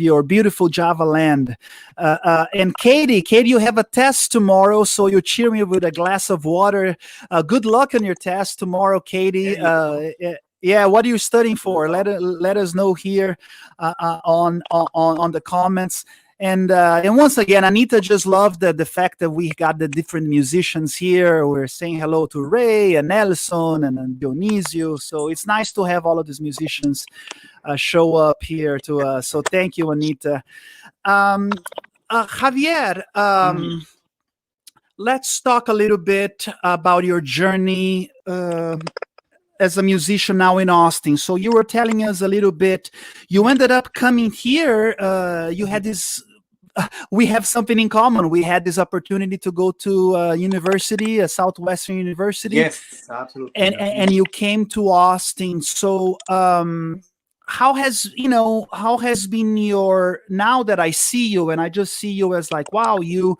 your beautiful Java land. And Katie, you have a test tomorrow, so you cheer me with a glass of water. Good luck on your test tomorrow, Katie. Yeah, what are you studying for? Let us know here on the comments. And once again, Anita just loved the fact that we got the different musicians here. We're saying hello to Rey and Nelson and Dionisio. So it's nice to have all of these musicians show up here to us. So thank you, Anita. Javier, let's talk a little bit about your journey as a musician now in Austin. So you were telling us a little bit, you ended up coming here, you had this we have something in common. We had this opportunity to go to university, a Southwestern University. Yes, absolutely. And you came to Austin. So how has been your, now that I see you and I just see you as like, wow, you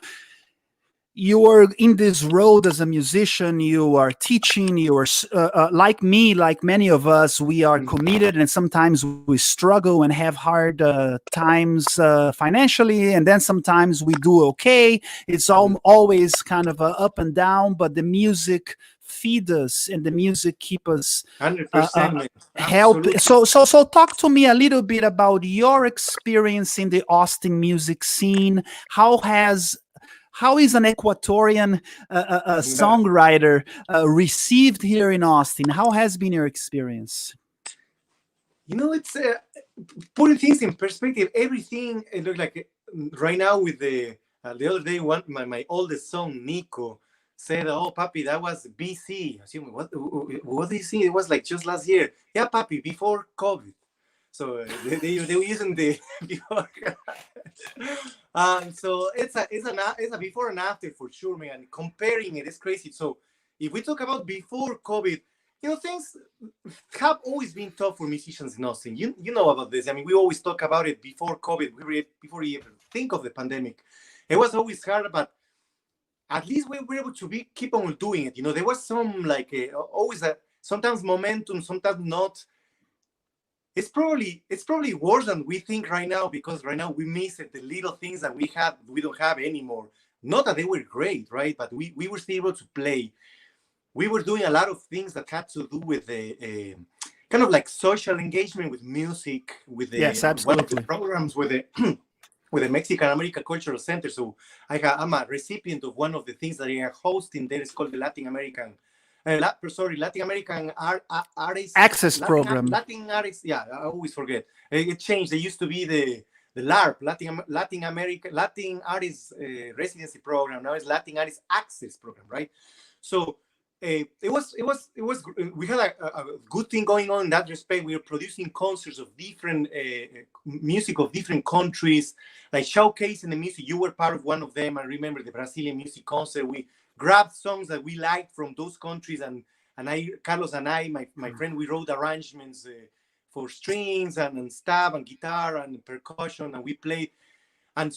are in this road as a musician, you are teaching, you are like me, like many of us, we are committed, and sometimes we struggle and have hard times financially, and then sometimes we do okay. It's always kind of up and down, but the music feed us and the music keep us 100%. help. So talk to me a little bit about your experience in the Austin music scene. How is an Ecuatorian songwriter received here in Austin? How has been your experience? It's putting things in perspective. Everything, it looks like right now with the other day, my oldest son, Nico, said, "Oh, papi, that was BC." I said, what do you see? It was like just last year. Yeah, papi, before COVID. So they were using the before. So it's a before and after for sure, man. Comparing it is crazy. So if we talk about before COVID, things have always been tough for musicians in Austin. You know about this. I mean, we always talk about it before COVID. Before we even think of the pandemic, it was always hard, but at least we were able to keep on doing it. There was some always sometimes momentum, sometimes not. It's probably worse than we think right now, because right now we miss the little things that we don't have anymore. Not that they were great, right? But we were still able to play. We were doing a lot of things that had to do with a kind of like social engagement with music, with yes, absolutely. one of the programs with the with the Mexican American Cultural Center. So I'm a recipient of one of the things that they are hosting there. It's called the Latin American Artists Access Program. Latin Artists, yeah, I always forget. It changed. They used to be the LARP, Latin Artists Residency Program. Now it's Latin Artists Access Program, right? So it was we had a good thing going on in that respect. We were producing concerts of different music of different countries, like showcasing the music. You were part of one of them. I remember the Brazilian music concert. We grabbed songs that we liked from those countries, and Carlos and I, my friend, we wrote arrangements for strings and staff and guitar and percussion, and we played. And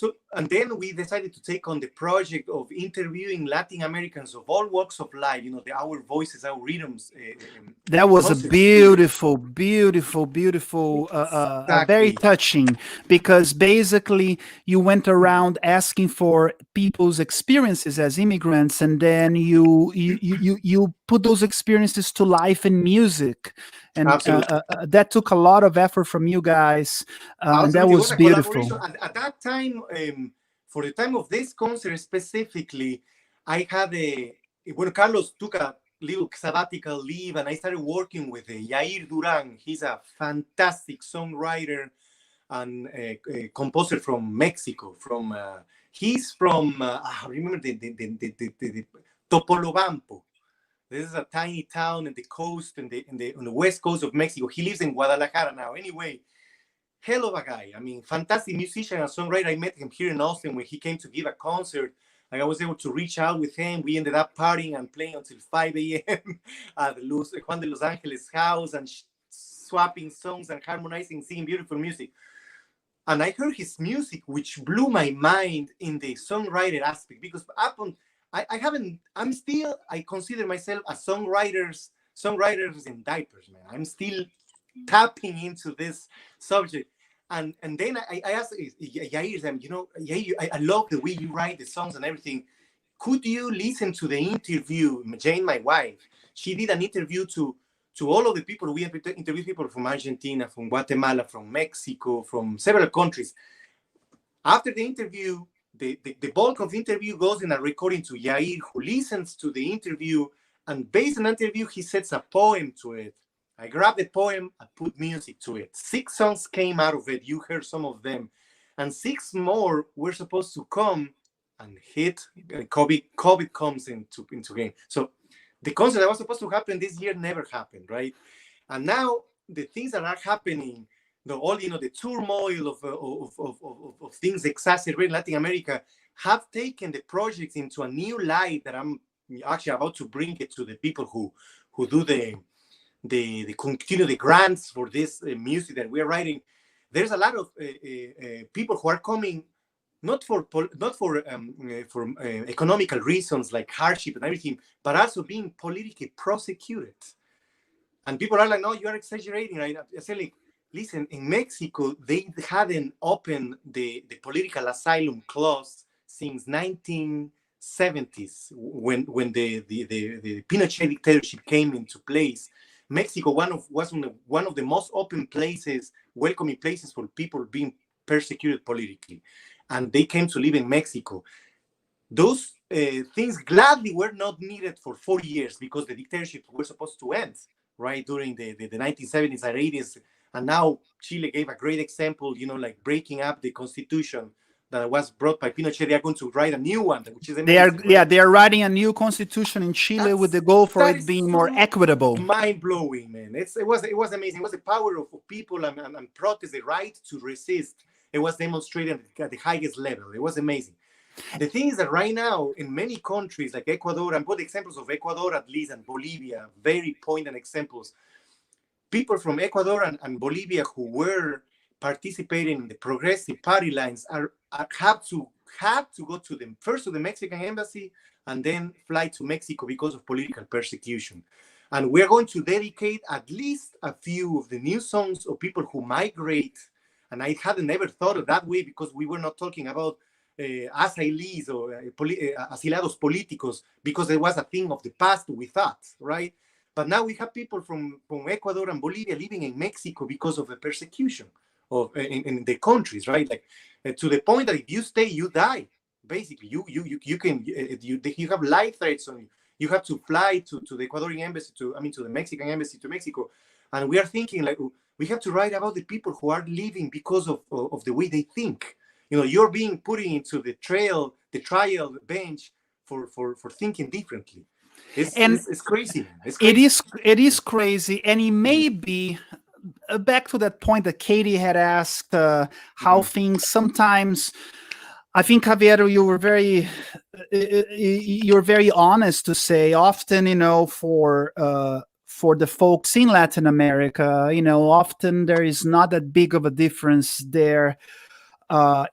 then we decided to take on the project of interviewing Latin Americans of all walks of life, our voices, our rhythms. That was a beautiful, very touching, because basically you went around asking for people's experiences as immigrants, and then you put those experiences to life in music. And that took a lot of effort from you guys, and that was beautiful. At that time, for the time of this concert specifically, I had when Carlos took a little sabbatical leave, and I started working with Javier Jara. He's a fantastic songwriter and a composer from Mexico. He's from remember the Topolobampo. This is a tiny town in the coast, on the west coast of Mexico. He lives in Guadalajara now. Anyway, hell of a guy. I mean, fantastic musician and songwriter. I met him here in Austin when he came to give a concert. I was able to reach out with him. We ended up partying and playing until 5 a.m. at Juan de Los Angeles' house, and swapping songs and harmonizing, singing beautiful music. And I heard his music, which blew my mind in the songwriter aspect, because I consider myself a songwriters in diapers, man. I'm still tapping into this subject. And then I asked Yair, I love the way you write the songs and everything. Could you listen to the interview? Jane, my wife, she did an interview to all of the people. We have interviewed people from Argentina, from Guatemala, from Mexico, from several countries. After the interview, the bulk of the interview goes in a recording to Yair, who listens to the interview, and based on the interview, he sets a poem to it. I grabbed the poem, I put music to it. 6 songs came out of it. You heard some of them. And 6 more were supposed to come and hit. COVID comes into game. So the concert that was supposed to happen this year never happened, right? And now the things that are happening, the turmoil of things exacerbated in Latin America have taken the project into a new light that I'm actually about to bring it to the people who do the continue the grants for this music that we're writing. There's a lot of people who are coming not for economical reasons like hardship and everything, but also being politically prosecuted. And people are like, no, you are exaggerating. I say, like, listen, in Mexico, they hadn't opened the political asylum clause since 1970s, when the Pinochet dictatorship came into place. Mexico was one of the most open places, welcoming places for people being persecuted politically. And they came to live in Mexico. Those things gladly were not needed for 40 years because the dictatorships were supposed to end, right, during the 1970s and 80s. And now Chile gave a great example, like breaking up the constitution that was brought by Pinochet. They are going to write a new one, which is amazing. They are writing a new constitution in Chile with the goal for it being more equitable. Mind-blowing, man. It was amazing. It was the power of people and protest, the right to resist. It was demonstrated at the highest level. It was amazing. The thing is that right now, in many countries like Ecuador, and put examples of Ecuador at least, and Bolivia, very poignant examples, people from Ecuador and Bolivia who were participating in the progressive party lines have to go to the Mexican embassy and then fly to Mexico because of political persecution. And we're going to dedicate at least a few of the new songs of people who migrate. And I hadn't never thought of that way, because we were not talking about asylees or asilados políticos, because it was a thing of the past, we thought, right? But now we have people from Ecuador and Bolivia living in Mexico because of the persecution in the countries, right? Like to the point that if you stay, you die. Basically, you have life threats on you. You have to fly to the Ecuadorian embassy to the Mexican embassy to Mexico, and we are thinking like we have to write about the people who are living because of the way they think. You're being put into the trial bench for thinking differently. It's crazy. It's crazy. It is crazy, and it may be back to that point that Katie had asked how things sometimes. I think, Javier, you're very honest to say. Often, for the folks in Latin America, often there is not that big of a difference there.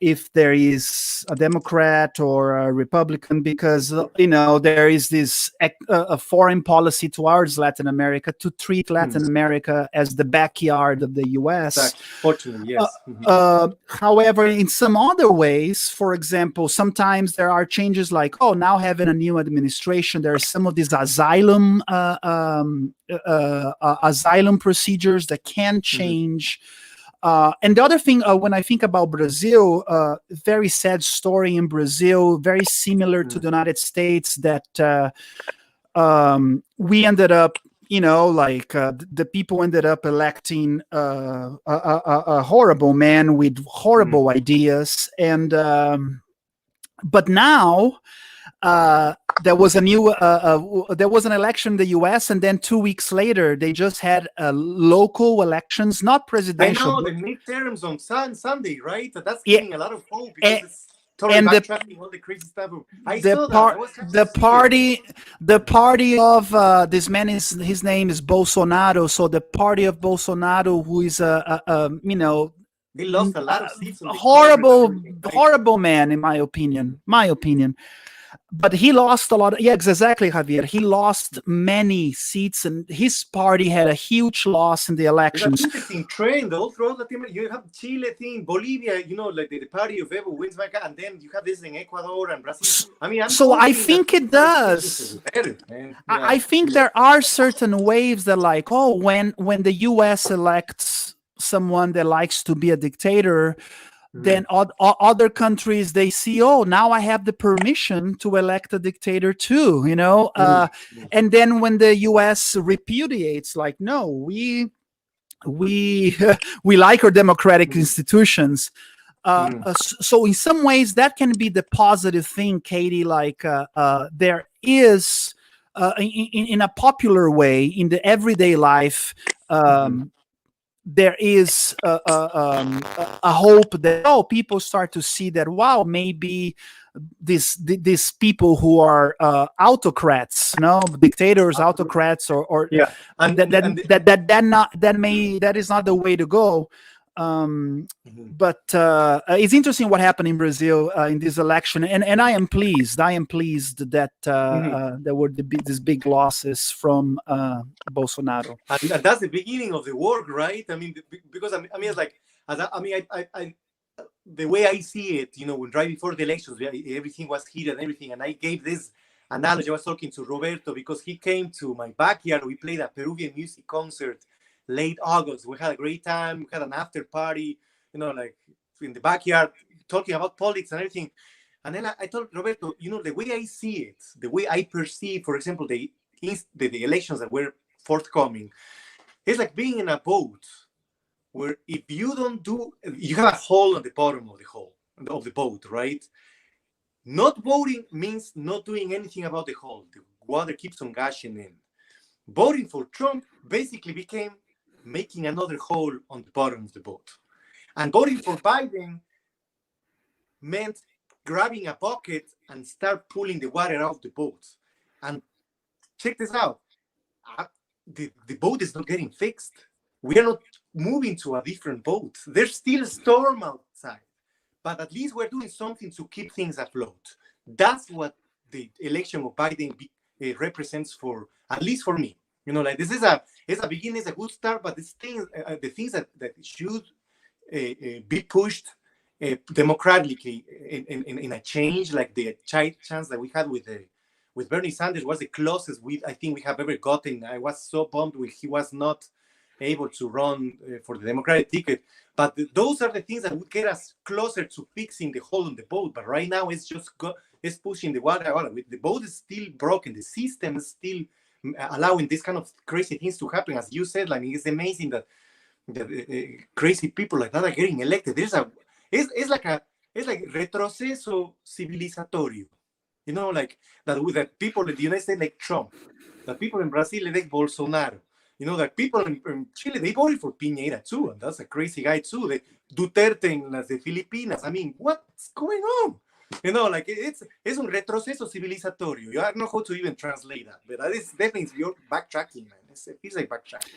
If there is a Democrat or a Republican, because there is this a foreign policy towards Latin America to treat Latin America as the backyard of the U.S. Exactly. Fortunately, yes. However, in some other ways, for example, sometimes there are changes like, now having a new administration, there are some of these asylum procedures that can change. And the other thing, when I think about Brazil, very sad story in Brazil, very similar to the United States, that we ended up, the people ended up electing a horrible man with horrible ideas. And but now there was an election in the U.S. and then 2 weeks later they just had local elections, not presidential. I know, the midterms on Sunday, right? That's giving a lot of hope, because it's totally backtracking all the crazy stuff. The party of this man his name is Bolsonaro. So the party of Bolsonaro, who is they lost a lot of seats. Horrible man, in my opinion. But he lost a lot. Yes, exactly, Javier. He lost many seats, and his party had a huge loss in the elections. It's an interesting trend all throughout Latin America. You have Chile thing, Bolivia, like the party of Evo wins back, and then you have this in Ecuador and Brazil. I think it does. I think there are certain waves that, like, when the U.S. elects someone that likes to be a dictator, then other countries, they see, now I have the permission to elect a dictator too, and then when the U.S. repudiates, like, no, we like our democratic institutions. So in some ways that can be the positive thing, Katie, like there is in a popular way in the everyday life, there is a hope that people start to see that maybe these people who are autocrats, dictators, autocrats, or Yeah, that is not the way to go. But it's interesting what happened in Brazil in this election, and I am pleased. That there were these big losses from Bolsonaro. and that's the beginning of the work, right? I mean, because it's like, the way I see it, right before the elections, everything was heated and everything, and I gave this analogy. I was talking to Roberto because he came to my backyard. We played a Peruvian music concert late August. We had a great time. We had an after party, like in the backyard, talking about politics and everything. And then I told Roberto, the way I see it, the way I perceive, for example, the elections that were forthcoming, it's like being in a boat where if you don't you have a hole at the bottom of the boat, right? Not voting means not doing anything about the hole. The water keeps on gushing in. Voting for Trump basically became making another hole on the bottom of the boat. And voting for Biden meant grabbing a bucket and start pulling the water out of the boat. And check this out. The boat is not getting fixed. We are not moving to a different boat. There's still a storm outside, but at least we're doing something to keep things afloat. That's what the election of Biden represents at least for me. Like this is it's a beginning, it's a good start, but the things that should be pushed democratically in a change, like the chance that we had with Bernie Sanders was the closest I think we have ever gotten. I was so bummed when he was not able to run for the Democratic ticket. But those are the things that would get us closer to fixing the hole in the boat. But right now, it's just it's pushing the water out. The boat is still broken. The system is still allowing this kind of crazy things to happen. As you said, it's amazing that crazy people like that are getting elected. It's like retroceso civilizatorio. Like that people in the United States like Trump, that people in Brazil like Bolsonaro. That people in Chile, they voted for Piñera too, and that's a crazy guy too. Duterte in las de Filipinas. I mean, what's going on? It's un retroceso civilizatorio. I don't know how to even translate that, but that is definitely you're backtracking, man. It feels like backtracking.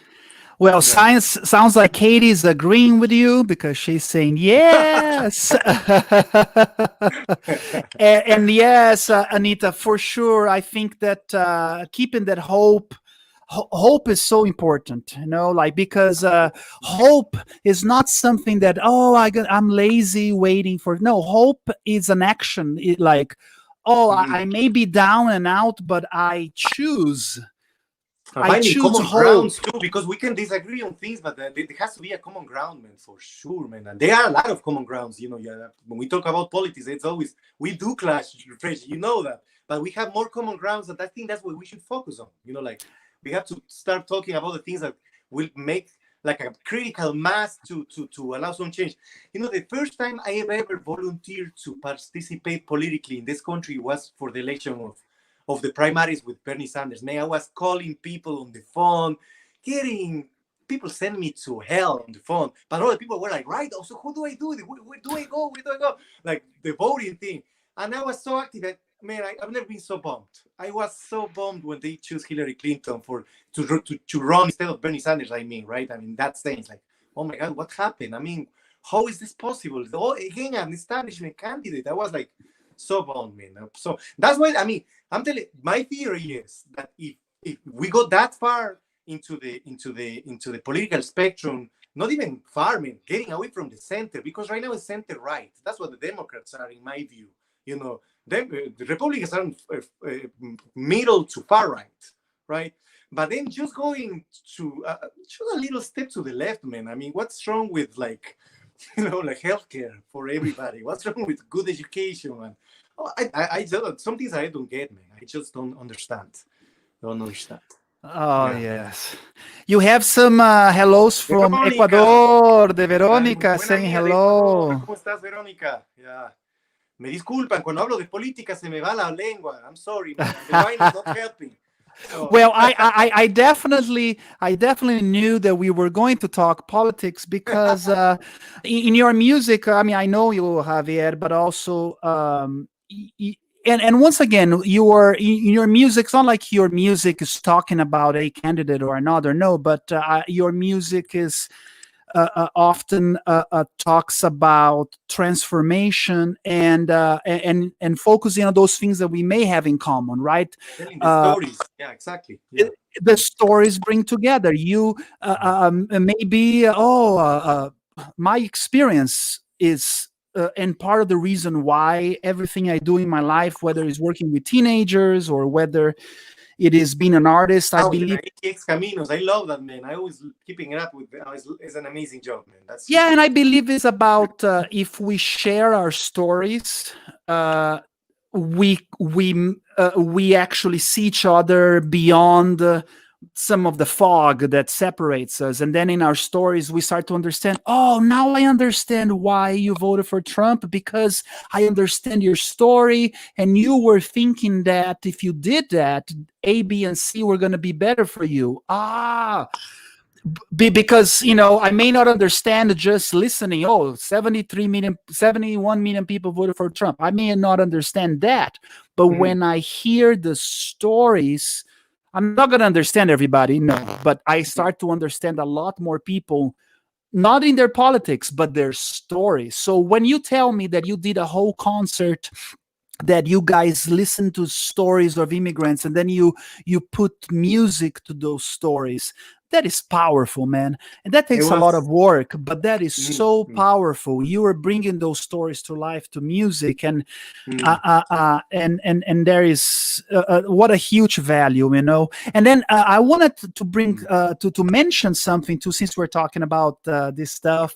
Well, science sounds like Katie's agreeing with you because she's saying yes. and yes, Anita, for sure. I think that keeping that hope is so important, because hope is not something that, I'm lazy waiting for. No, hope is an action. I may be down and out, but I choose. Finding common grounds too, because we can disagree on things, but there has to be a common ground, man, for sure, man. And there are a lot of common grounds, when we talk about politics, it's always, we do clash, Fresh, that, but we have more common grounds, and I think that's what we should focus on, we have to start talking about the things that will make like a critical mass to allow some change. The first time I have ever volunteered to participate politically in this country was for the election of the primaries with Bernie Sanders. Man, I was calling people on the phone, people send me to hell on the phone. But all the people were like, right, so who do I do? Where do I go? Like the voting thing. And I was so active that, man, I've never been so bummed. I was so bummed when they choose Hillary Clinton to run instead of Bernie Sanders, right? That's saying, like, oh my God, what happened? How is this possible? Again, an establishment candidate. I was like, so bummed, man. So that's why, I'm telling you, my theory is that if we go that far into the political spectrum, not even far, man, getting away from the center, because right now it's center right. That's what the Democrats are, in my view. The Republicans are middle to far right? But then just going to just a little step to the left, man. What's wrong with like healthcare for everybody? What's wrong with good education, man? I some things I don't get, man. I just don't understand. Oh, yes. You have some hellos from Verónica. Ecuador, de Verónica saying hello. ¿Cómo estás, Verónica? Yeah. Me disculpan, cuando hablo de política se me va la lengua. I'm sorry, man. The wine is not helping. Oh. Well, I definitely knew that we were going to talk politics because in your music, I mean, I know you, Javier, but also and once again, in your music. It's not like your music is talking about a candidate or another. No, but your music is often talks about transformation and focusing on those things that we may have in common, right? Telling the stories. Yeah, exactly. Yeah. The stories bring together. You maybe my experience is. And part of the reason why everything I do in my life, whether it's working with teenagers or whether it is being an artist, I believe. ATX Caminos. I love that, man. I always keeping it up with. It's an amazing job, man. That's Yeah, and I believe it's about if we share our stories, we actually see each other beyond some of the fog that separates us, and then in our stories we start to understand. Oh, now I understand why you voted for Trump, because I understand your story, and you were thinking that if you did that, A, B, and C were going to be better for you. Because I may not understand just listening. Oh, 71 million people voted for Trump. I may not understand that, but when I hear the stories, I'm not going to understand everybody, no, but I start to understand a lot more people, not in their politics but their stories. So when you tell me that you did a whole concert, that you guys listen to stories of immigrants, and then you put music to those stories, that is powerful, man. And that takes a lot of work, but that is so powerful. You are bringing those stories to life, to music, and and there is what a huge value, And then I wanted to bring to mention something too, since we're talking about this stuff.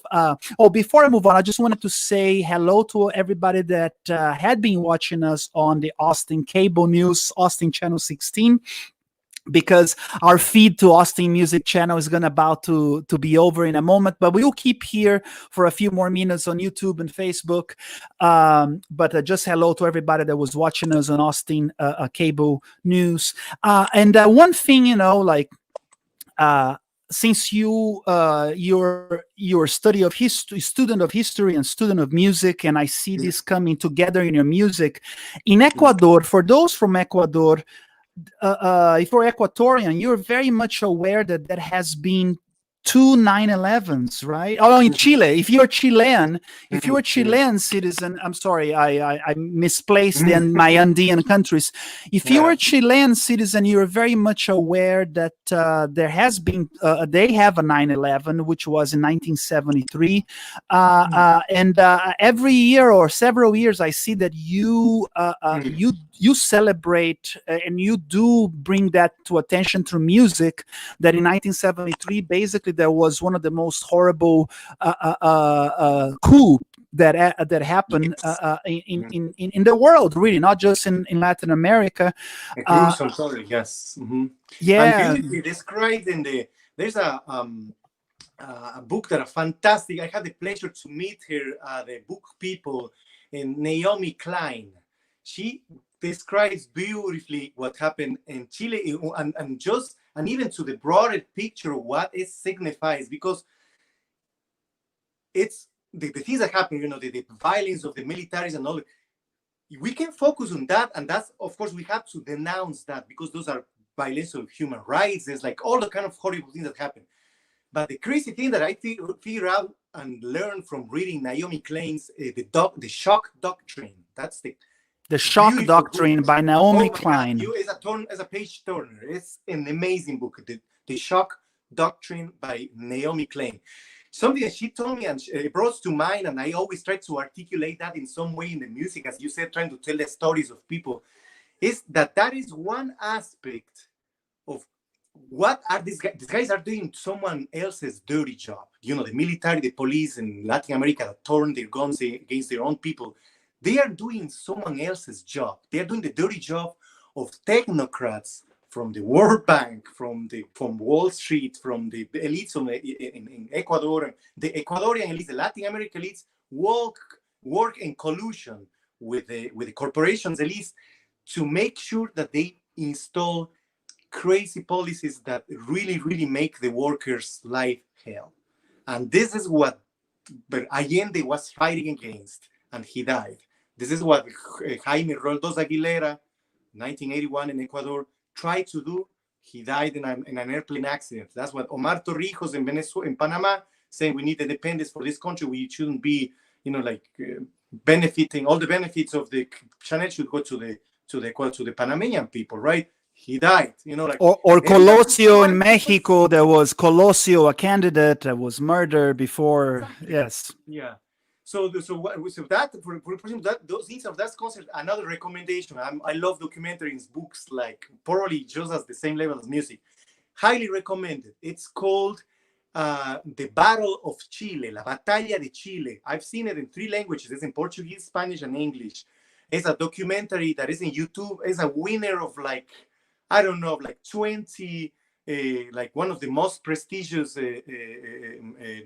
Before I move on, I just wanted to say hello to everybody that had been watching us on the Austin Cable News, Austin Channel 16. Because our feed to Austin Music Channel is about to be over in a moment, but we'll keep here for a few more minutes on YouTube and Facebook. But just hello to everybody that was watching us on Austin Cable News. And one thing, since you're study of history, student of history and student of music, and I see this coming together in your music in Ecuador. For those from Ecuador, if you're Ecuatorian, you're very much aware that there has been two 9/11s, right? Oh, in Chile. If you're Chilean, if you're a Chilean citizen, I'm sorry, I misplaced my Andean countries. If you're a Chilean citizen, you're very much aware that there has been, they have a 9/11, which was in 1973. And every year or several years, I see that you celebrate and you do bring that to attention through music, that in 1973, basically, there was one of the most horrible coup that happened in the world, really, not just in Latin America. A gruesome story, yes. Yeah. And beautifully described there's a book that are fantastic. I had the pleasure to meet her, the book people, in Naomi Klein. She describes beautifully what happened in Chile, and even to the broader picture of what it signifies, because it's the things that happen, the violence of the militaries and all. We can focus on that, and that's, of course, we have to denounce that, because those are violations of human rights. There's like all the kind of horrible things that happen. But the crazy thing that I figure out and learn from reading Naomi Klein's the shock doctrine. That's the shock doctrine by Naomi Klein. As a page turner. It's an amazing book. The shock doctrine by Naomi Klein. Something that she told me and it brought to mind, and I always try to articulate that in some way in the music, as you said, trying to tell the stories of people, is that is one aspect of what are these guys are doing someone else's dirty job. The military, the police in Latin America that turn their guns against their own people. They are doing someone else's job. They are doing the dirty job of technocrats from the World Bank, from Wall Street, from the elites in Ecuador, the Ecuadorian elites, the Latin American elites work in collusion with the corporations elites to make sure that they install crazy policies that really make the workers' life hell. And this is what Allende was fighting against, and he died. This is what Jaime Roldos Aguilera, 1981 in Ecuador, tried to do. He died in an airplane accident. That's what Omar Torrijos in Panama saying we need independence for this country. We shouldn't be, benefiting all the benefits of the channel should go to the Panamanian people, right? He died, or Colosio in Mexico. There was Colosio, a candidate that was murdered before. Exactly. Yes. Yeah. So that for those things of that concert. Another recommendation. I love documentaries, books, like probably just as the same level as music. Highly recommended. It's called The Battle of Chile, La Batalla de Chile. I've seen it in 3 languages. It's in Portuguese, Spanish, and English. It's a documentary that is in YouTube. It's a winner of 20, one of the most prestigious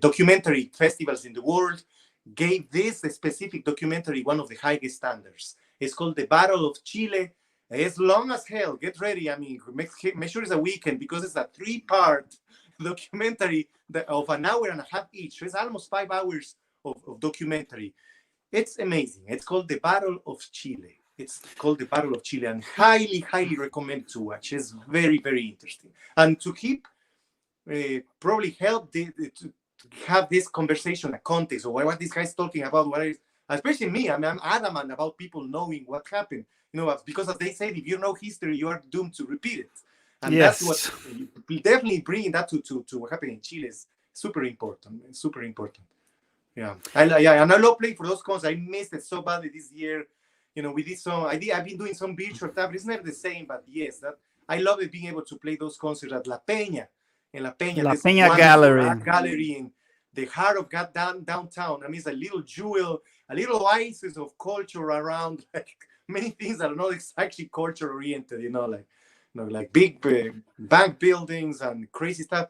documentary festivals in the world. Gave this specific documentary one of the highest standards. It's called The Battle of Chile. It's long as hell. Get ready. I mean, make sure it's a weekend because it's a 3-part documentary of an hour and a half each. It's almost 5 hours of documentary. It's amazing. It's called The Battle of Chile. And highly recommend to watch. It's very, very interesting. And to keep, probably help to have this conversation, a context of what this guy's talking about, especially me. I mean, I'm adamant about people knowing what happened, because as they said, if you know history, you are doomed to repeat it. And yes, that's what definitely bringing that to what happened in Chile is super important. Yeah. And I love playing for those concerts. I missed it so badly this year. We did I've been doing some virtual stuff. It's never the same, but yes, I love it being able to play those concerts at La Peña. In La Peña gallery in the heart of downtown. I mean, it's a little jewel, a little oasis of culture around many things that are not exactly culture oriented. Like big bank buildings and crazy stuff.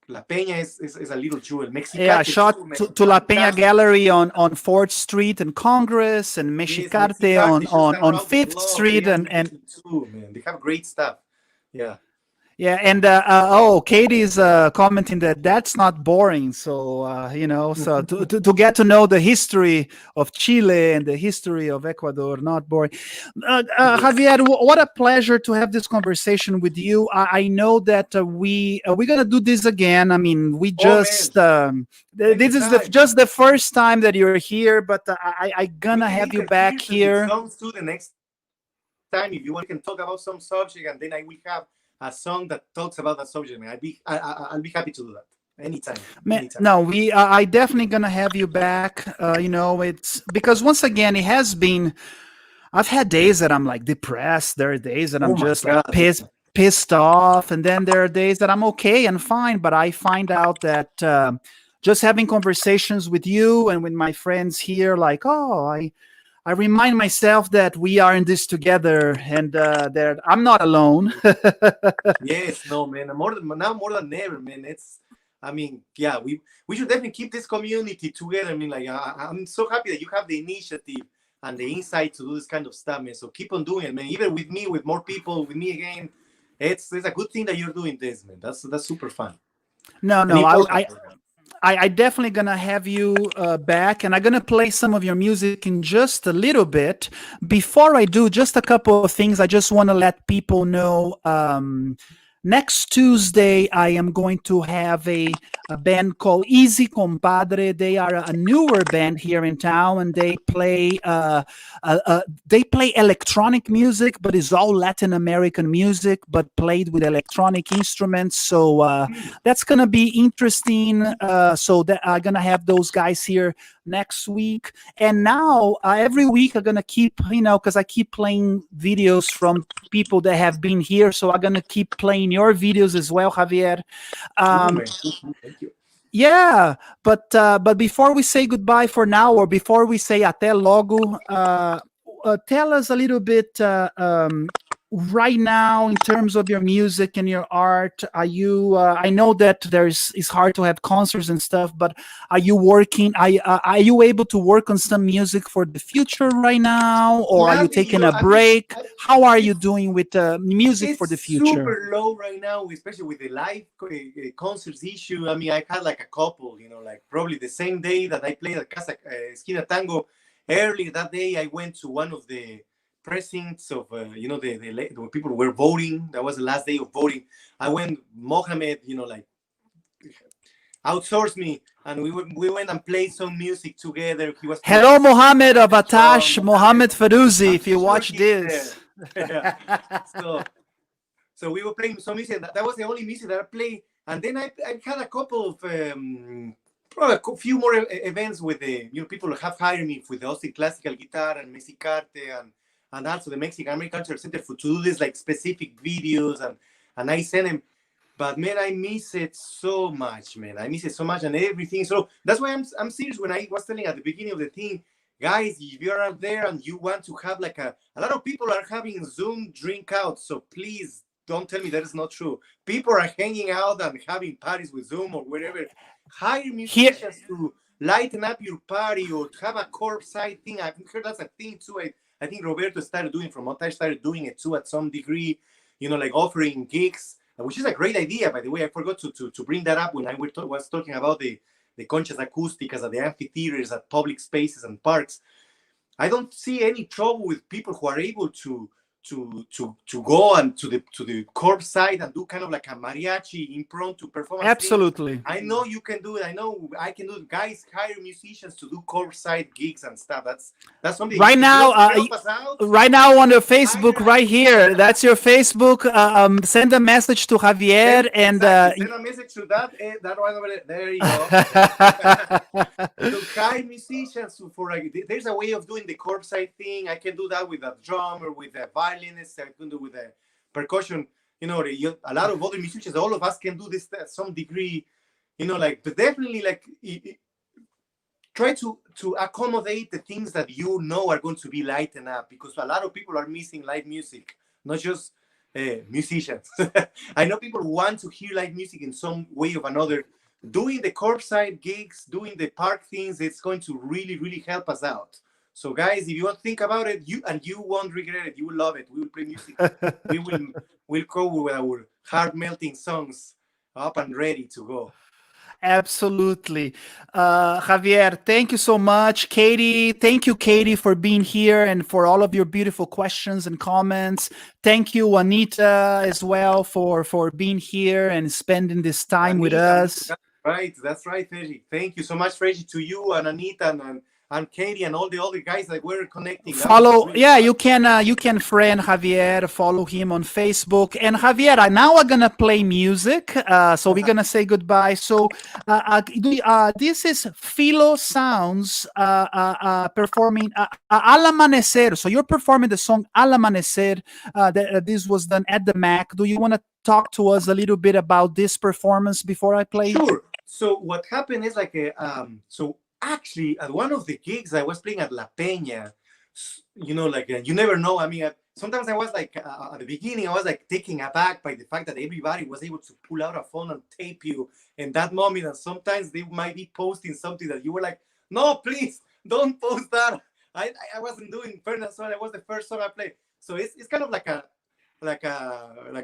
La Peña is a little jewel. Mexicate, yeah, shot to La Peña Gallery on 4th Street and Congress, and Mexicate, yes, on 5th Street and too, man. They have great stuff. Yeah. Yeah, and Katie's commenting that that's not boring. So so to get to know the history of Chile and the history of Ecuador, not boring. Javier, what a pleasure to have this conversation with you. I know that we're gonna do this again. I mean, we just this is just the first time that you're here, but I gonna have you back here. Songs to the next time if you want, we can talk about some subject, and then I will have a song that talks about that subject. Man, I'll be happy to do that anytime. No, I definitely gonna have you back. It's because once again, it has been. I've had days that I'm like depressed. There are days that I'm just like pissed off, and then there are days that I'm okay and fine. But I find out that just having conversations with you and with my friends here, like, I remind myself that we are in this together, and that I'm not alone. Yes, no, man. Now more than ever, man. We should definitely keep this community together. I mean, I'm so happy that you have the initiative and the insight to do this kind of stuff, man. So keep on doing it, man. Even with me, with more people, with me again. It's a good thing that you're doing this, man. That's super fun. No, I definitely gonna have you back, and I'm gonna play some of your music in just a little bit. Before I do, just a couple of things. I just want to let people know. Next Tuesday, I am going to have a band called Easy Compadre. They are a newer band here in town, and they play electronic music, but it's all Latin American music, but played with electronic instruments. So that's gonna be interesting. So that I'm gonna have those guys here next week. And now every week I'm gonna keep, because I keep playing videos from people that have been here. So I'm gonna keep playing your videos as well, Javier. Thank you. Yeah, but before we say goodbye for now, or before we say até logo, tell us a little bit right now, in terms of your music and your art, are you? I know that it's hard to have concerts and stuff, but are you working? Are you able to work on some music for the future right now, or are Well, you taking a break? How are you doing with music for the it's future? super low right now, especially with the live concerts issue. I mean, I had like a couple, like probably the same day that I played at Casa Esquina Tango. Earlier that day, I went to one of the precincts of, when people were voting. That was the last day of voting. I went, Mohammed, like outsourced me, and we went and played some music together. He was playing Hello, Mohammed of the drum. Atash, Mohammed, Mohammed Farouzi, I'm if you sure watch he's there. this. Yeah. So we were playing some music. That was the only music that I played. And then I had a couple of probably a few more events with the people who have hired me with the Austin classical guitar and Mexicarte and also the Mexican American Cultural Center to do this like specific videos and I send them. But man, I miss it so much, man. I miss it so much and everything. So that's why I'm serious when I was telling at the beginning of the thing, guys, if you're out there and you want to have like a lot of people are having Zoom drink out, so please don't tell me that is not true. People are hanging out and having parties with Zoom or wherever. Hire musicians to lighten up your party or to have a curbside thing. I've heard that's a thing too. I think Roberto started doing from Montage started doing it too at some degree, like offering gigs, which is a great idea, by the way. I forgot to bring that up when I was talking about the conchas acústicas at the amphitheaters, at public spaces and parks. I don't see any trouble with people who are able to go and to the curbside and do kind of like a mariachi impromptu performance. Absolutely. Thing. I know you can do it. I know I can do it. Guys, hire musicians to do curbside gigs and stuff. That's something. Right now, right now on your Facebook, right here. That's your Facebook. Send a message to Javier send a message to that one over there. There you go. So hire musicians for there's a way of doing the curbside thing. I can do that with a drum or with a violinist. I can do with a percussion. A lot of other musicians. All of us can do this at some degree. But definitely try to accommodate the things that are going to be lightened up, because a lot of people are missing live music, not just musicians. I know people want to hear live music in some way or another. Doing the curbside gigs, doing the park things, it's going to really, really help us out. So guys, if you want to think about it, you won't regret it. You will love it. We will play music. we'll go with our heart-melting songs up and ready to go. Absolutely. Javier, thank you so much. Katie, thank you, Katie, for being here and for all of your beautiful questions and comments. Thank you, Anita, as well, for being here and spending this time with us. That's right, Reggie. Thank you so much, Reggie, to you and Anita and Katie and all the other guys that we're connecting. You can friend Javier, follow him on Facebook. And Javier, now we're gonna play music. So we're gonna say goodbye. So this is Philo Sounds performing Al Amanecer. So you're performing the song Al Amanecer. This was done at the Mac. Do you want to talk to us a little bit about this performance before I play? Sure. So what happened is actually, at one of the gigs I was playing at La Peña, you never know. I mean, sometimes I was at the beginning, I was taken aback by the fact that everybody was able to pull out a phone and tape you in that moment. And sometimes they might be posting something that you were like, no, please don't post that. I wasn't doing fairness, so that was the first song I played. So it's kind of like a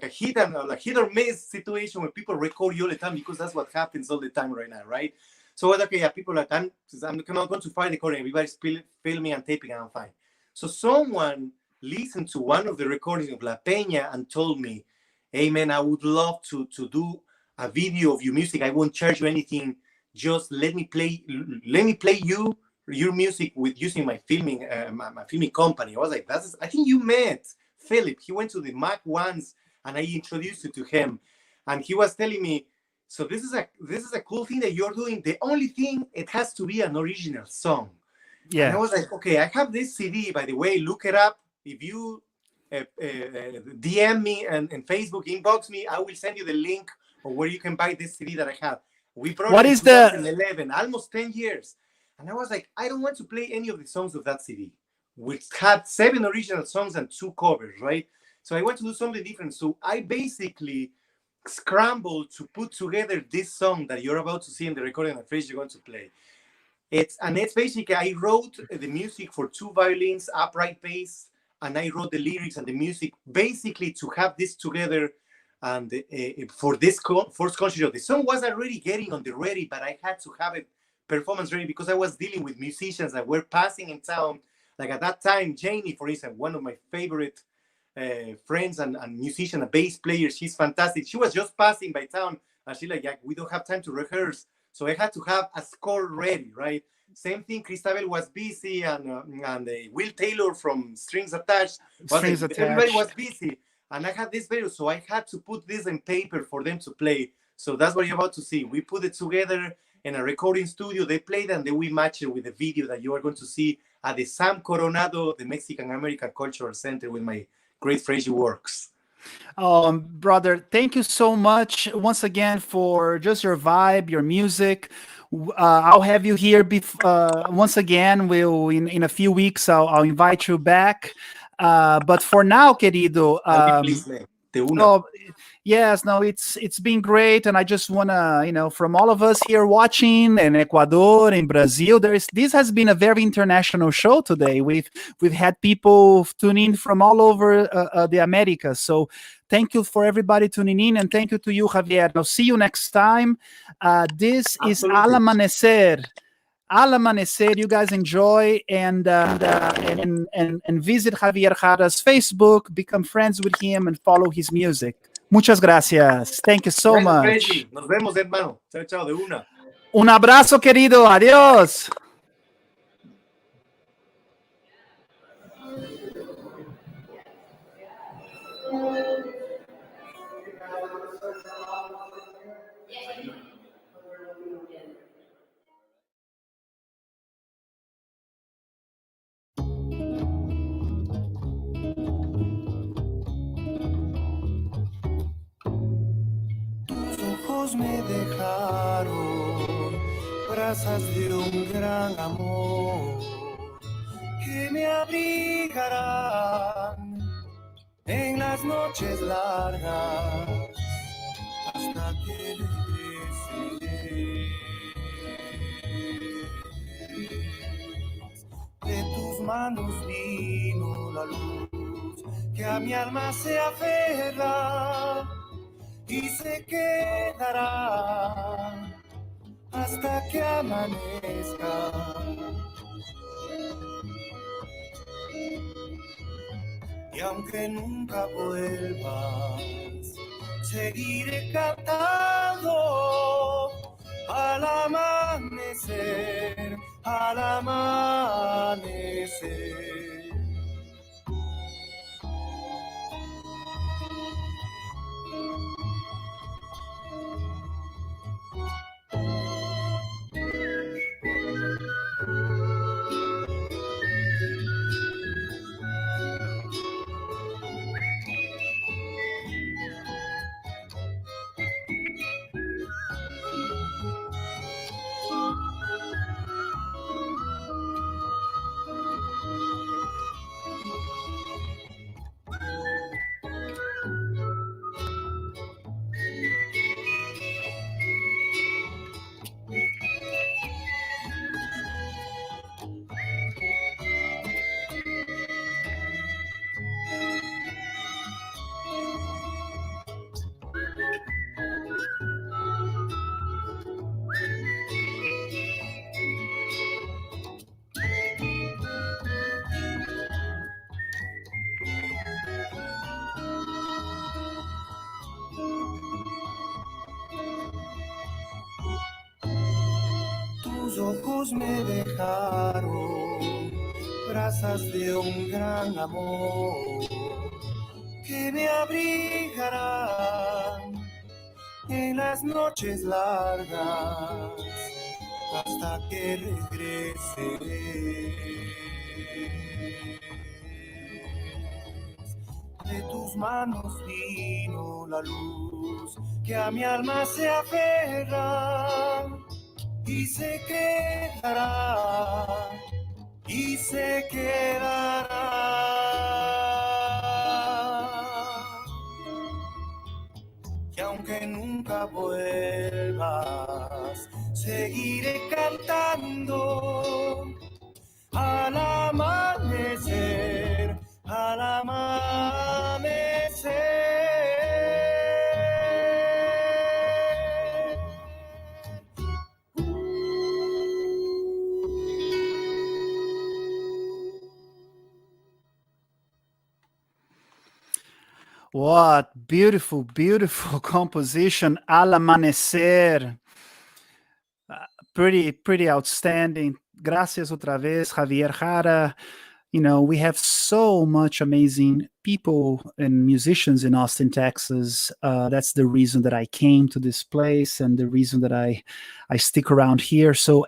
hit or miss situation where people record you all the time, because that's what happens all the time right now, right? So people are I'm not going to find the recording. Everybody's filming and taping, and I'm fine. So someone listened to one of the recordings of La Peña and told me, "Hey man, I would love to do a video of your music. I won't charge you anything. Just let me play your music with using my filming my filming company." I was like, I think you met Philip. He went to the Mac once, and I introduced you to him, and he was telling me, so this is a cool thing that you're doing. The only thing, it has to be an original song. Yeah. And I was like, okay, I have this CD, by the way, look it up. If you DM me and Facebook, inbox me, I will send you the link of where you can buy this CD that I have. We brought it in 2011, almost 10 years. And I was like, I don't want to play any of the songs of that CD, which had 7 original songs and 2 covers, right? So I want to do something different. So I basically scrambled to put together this song that you're about to see in the recording that Fresh is going to play. It's basically, I wrote the music for 2 violins, upright bass, and I wrote the lyrics and the music basically to have this together. And for this first concerto, the song was already getting on the ready, but I had to have it performance ready because I was dealing with musicians that were passing in town. Like at that time, Janie, for instance, one of my favorite friends and musician, a bass player, she's fantastic. She was just passing by town, and she's like, yeah, we don't have time to rehearse. So I had to have a score ready, right? Same thing, Cristabel was busy, and Will Taylor from Strings Attached. Everybody was busy. And I had this video, so I had to put this in paper for them to play. So that's what you're about to see. We put it together in a recording studio. They played, and then we matched it with the video that you are going to see at the Sam Coronado, the Mexican American Cultural Center, with my great Freddy works. Brother, thank you so much once again for just your vibe, your music. I'll have you here once again. We'll in a few weeks. I'll invite you back. But for now, querido, yes, no, it's been great, and I just wanna, from all of us here watching in Ecuador, in Brazil, this has been a very international show today. We've had people tune in from all over the Americas. So thank you for everybody tuning in, and thank you to you, Javier. I'll see you next time. This is Al Amanecer. Al Amanecer, you guys enjoy and visit Javier Jara's Facebook, become friends with him, and follow his music. Muchas gracias. Thank you so much. Reggie. Nos vemos, hermano. Chao, chao, de una. Un abrazo, querido. Adiós. Me dejaron brasas de un gran amor que me abrigarán en las noches largas hasta que regrese. De tus manos vino la luz que a mi alma se aferra y se quedará hasta que amanezca. Y aunque nunca vuelvas, seguiré cantando al amanecer, al amanecer. Tus ojos me dejaron brasas de un gran amor que me abrigarán en las noches largas hasta que regrese. De tus manos vino la luz que a mi alma se aferra y se quedará, y se quedará que nunca vuelvas. Seguiré cantando al amanecer, al amanecer. What beautiful, beautiful composition, Al Amanecer. Pretty outstanding. Gracias otra vez, Javier Jara. You know, we have so much amazing people and musicians in Austin, Texas. That's the reason that I came to this place and the reason that I stick around here. So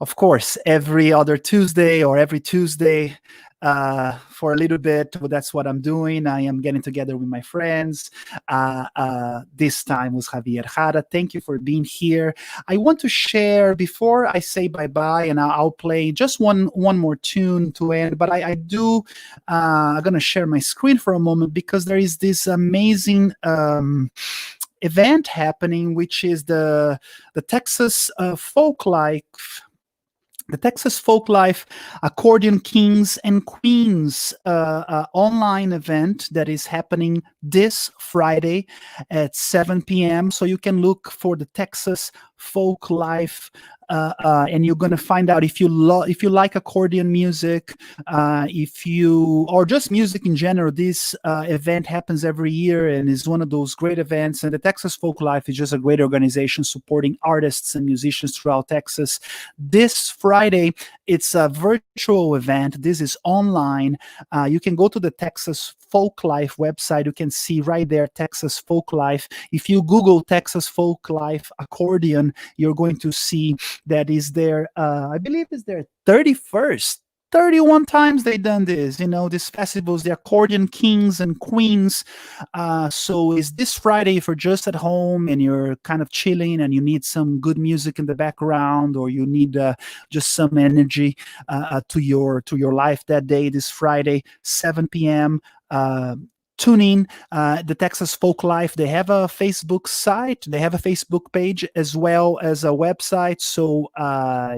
of course, every other Tuesday or every Tuesday for a little bit. Well, that's what I'm doing. I am getting together with my friends. This time was Javier Jara. Thank you for being here. I want to share, before I say bye-bye, and I'll play just one more tune to end, but I'm going to share my screen for a moment because there is this amazing event happening, which is the Texas Folk Life. The Texas Folk Life Accordion Kings and Queens online event that is happening this Friday at 7 p.m. So you can look for the Texas Folk Life and you're going to find out if you like accordion music, or just music in general. This event happens every year and is one of those great events. And the Texas Folk Life is just a great organization supporting artists and musicians throughout Texas. This Friday, it's a virtual event. This is online. You can go to the Texas Folk Life website. You can see right there, Texas Folk Life. If you Google Texas Folk Life accordion, you're going to see that is their, I believe is their 31st. 31 times they done this, these festivals, the Accordion Kings and Queens. So is this Friday, if you're just at home and you're kind of chilling and you need some good music in the background, or you need just some energy to your life that day, this Friday, 7 p.m., tune in. The Texas Folk Life, they have a Facebook site, they have a Facebook page as well as a website. So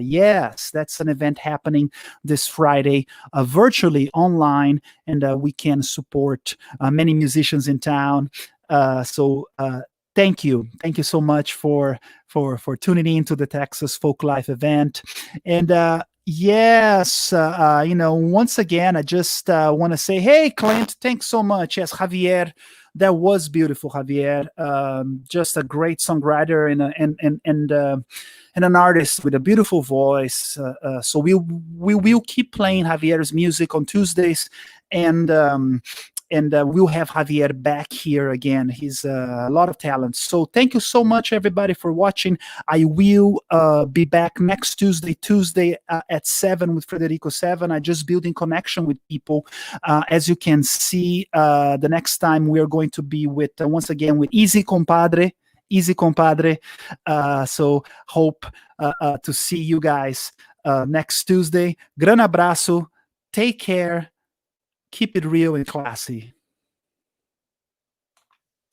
yes, that's an event happening this Friday, virtually online, and we can support many musicians in town. So thank you so much for tuning in to the Texas Folk Life event. And yes, once again, I just want to say, hey, Clint, thanks so much. Yes, Javier, that was beautiful, Javier. Just a great songwriter and an artist with a beautiful voice. So we will keep playing Javier's music on Tuesdays, and we'll have Javier back here again. He's a lot of talent. So thank you so much, everybody, for watching. I will be back next Tuesday at 7 with Frederico7. I just building connection with people. As you can see, the next time we're going to be with, once again, with Easy Compadre. So hope to see you guys next Tuesday. Gran abraço. Take care. Keep it real and classy.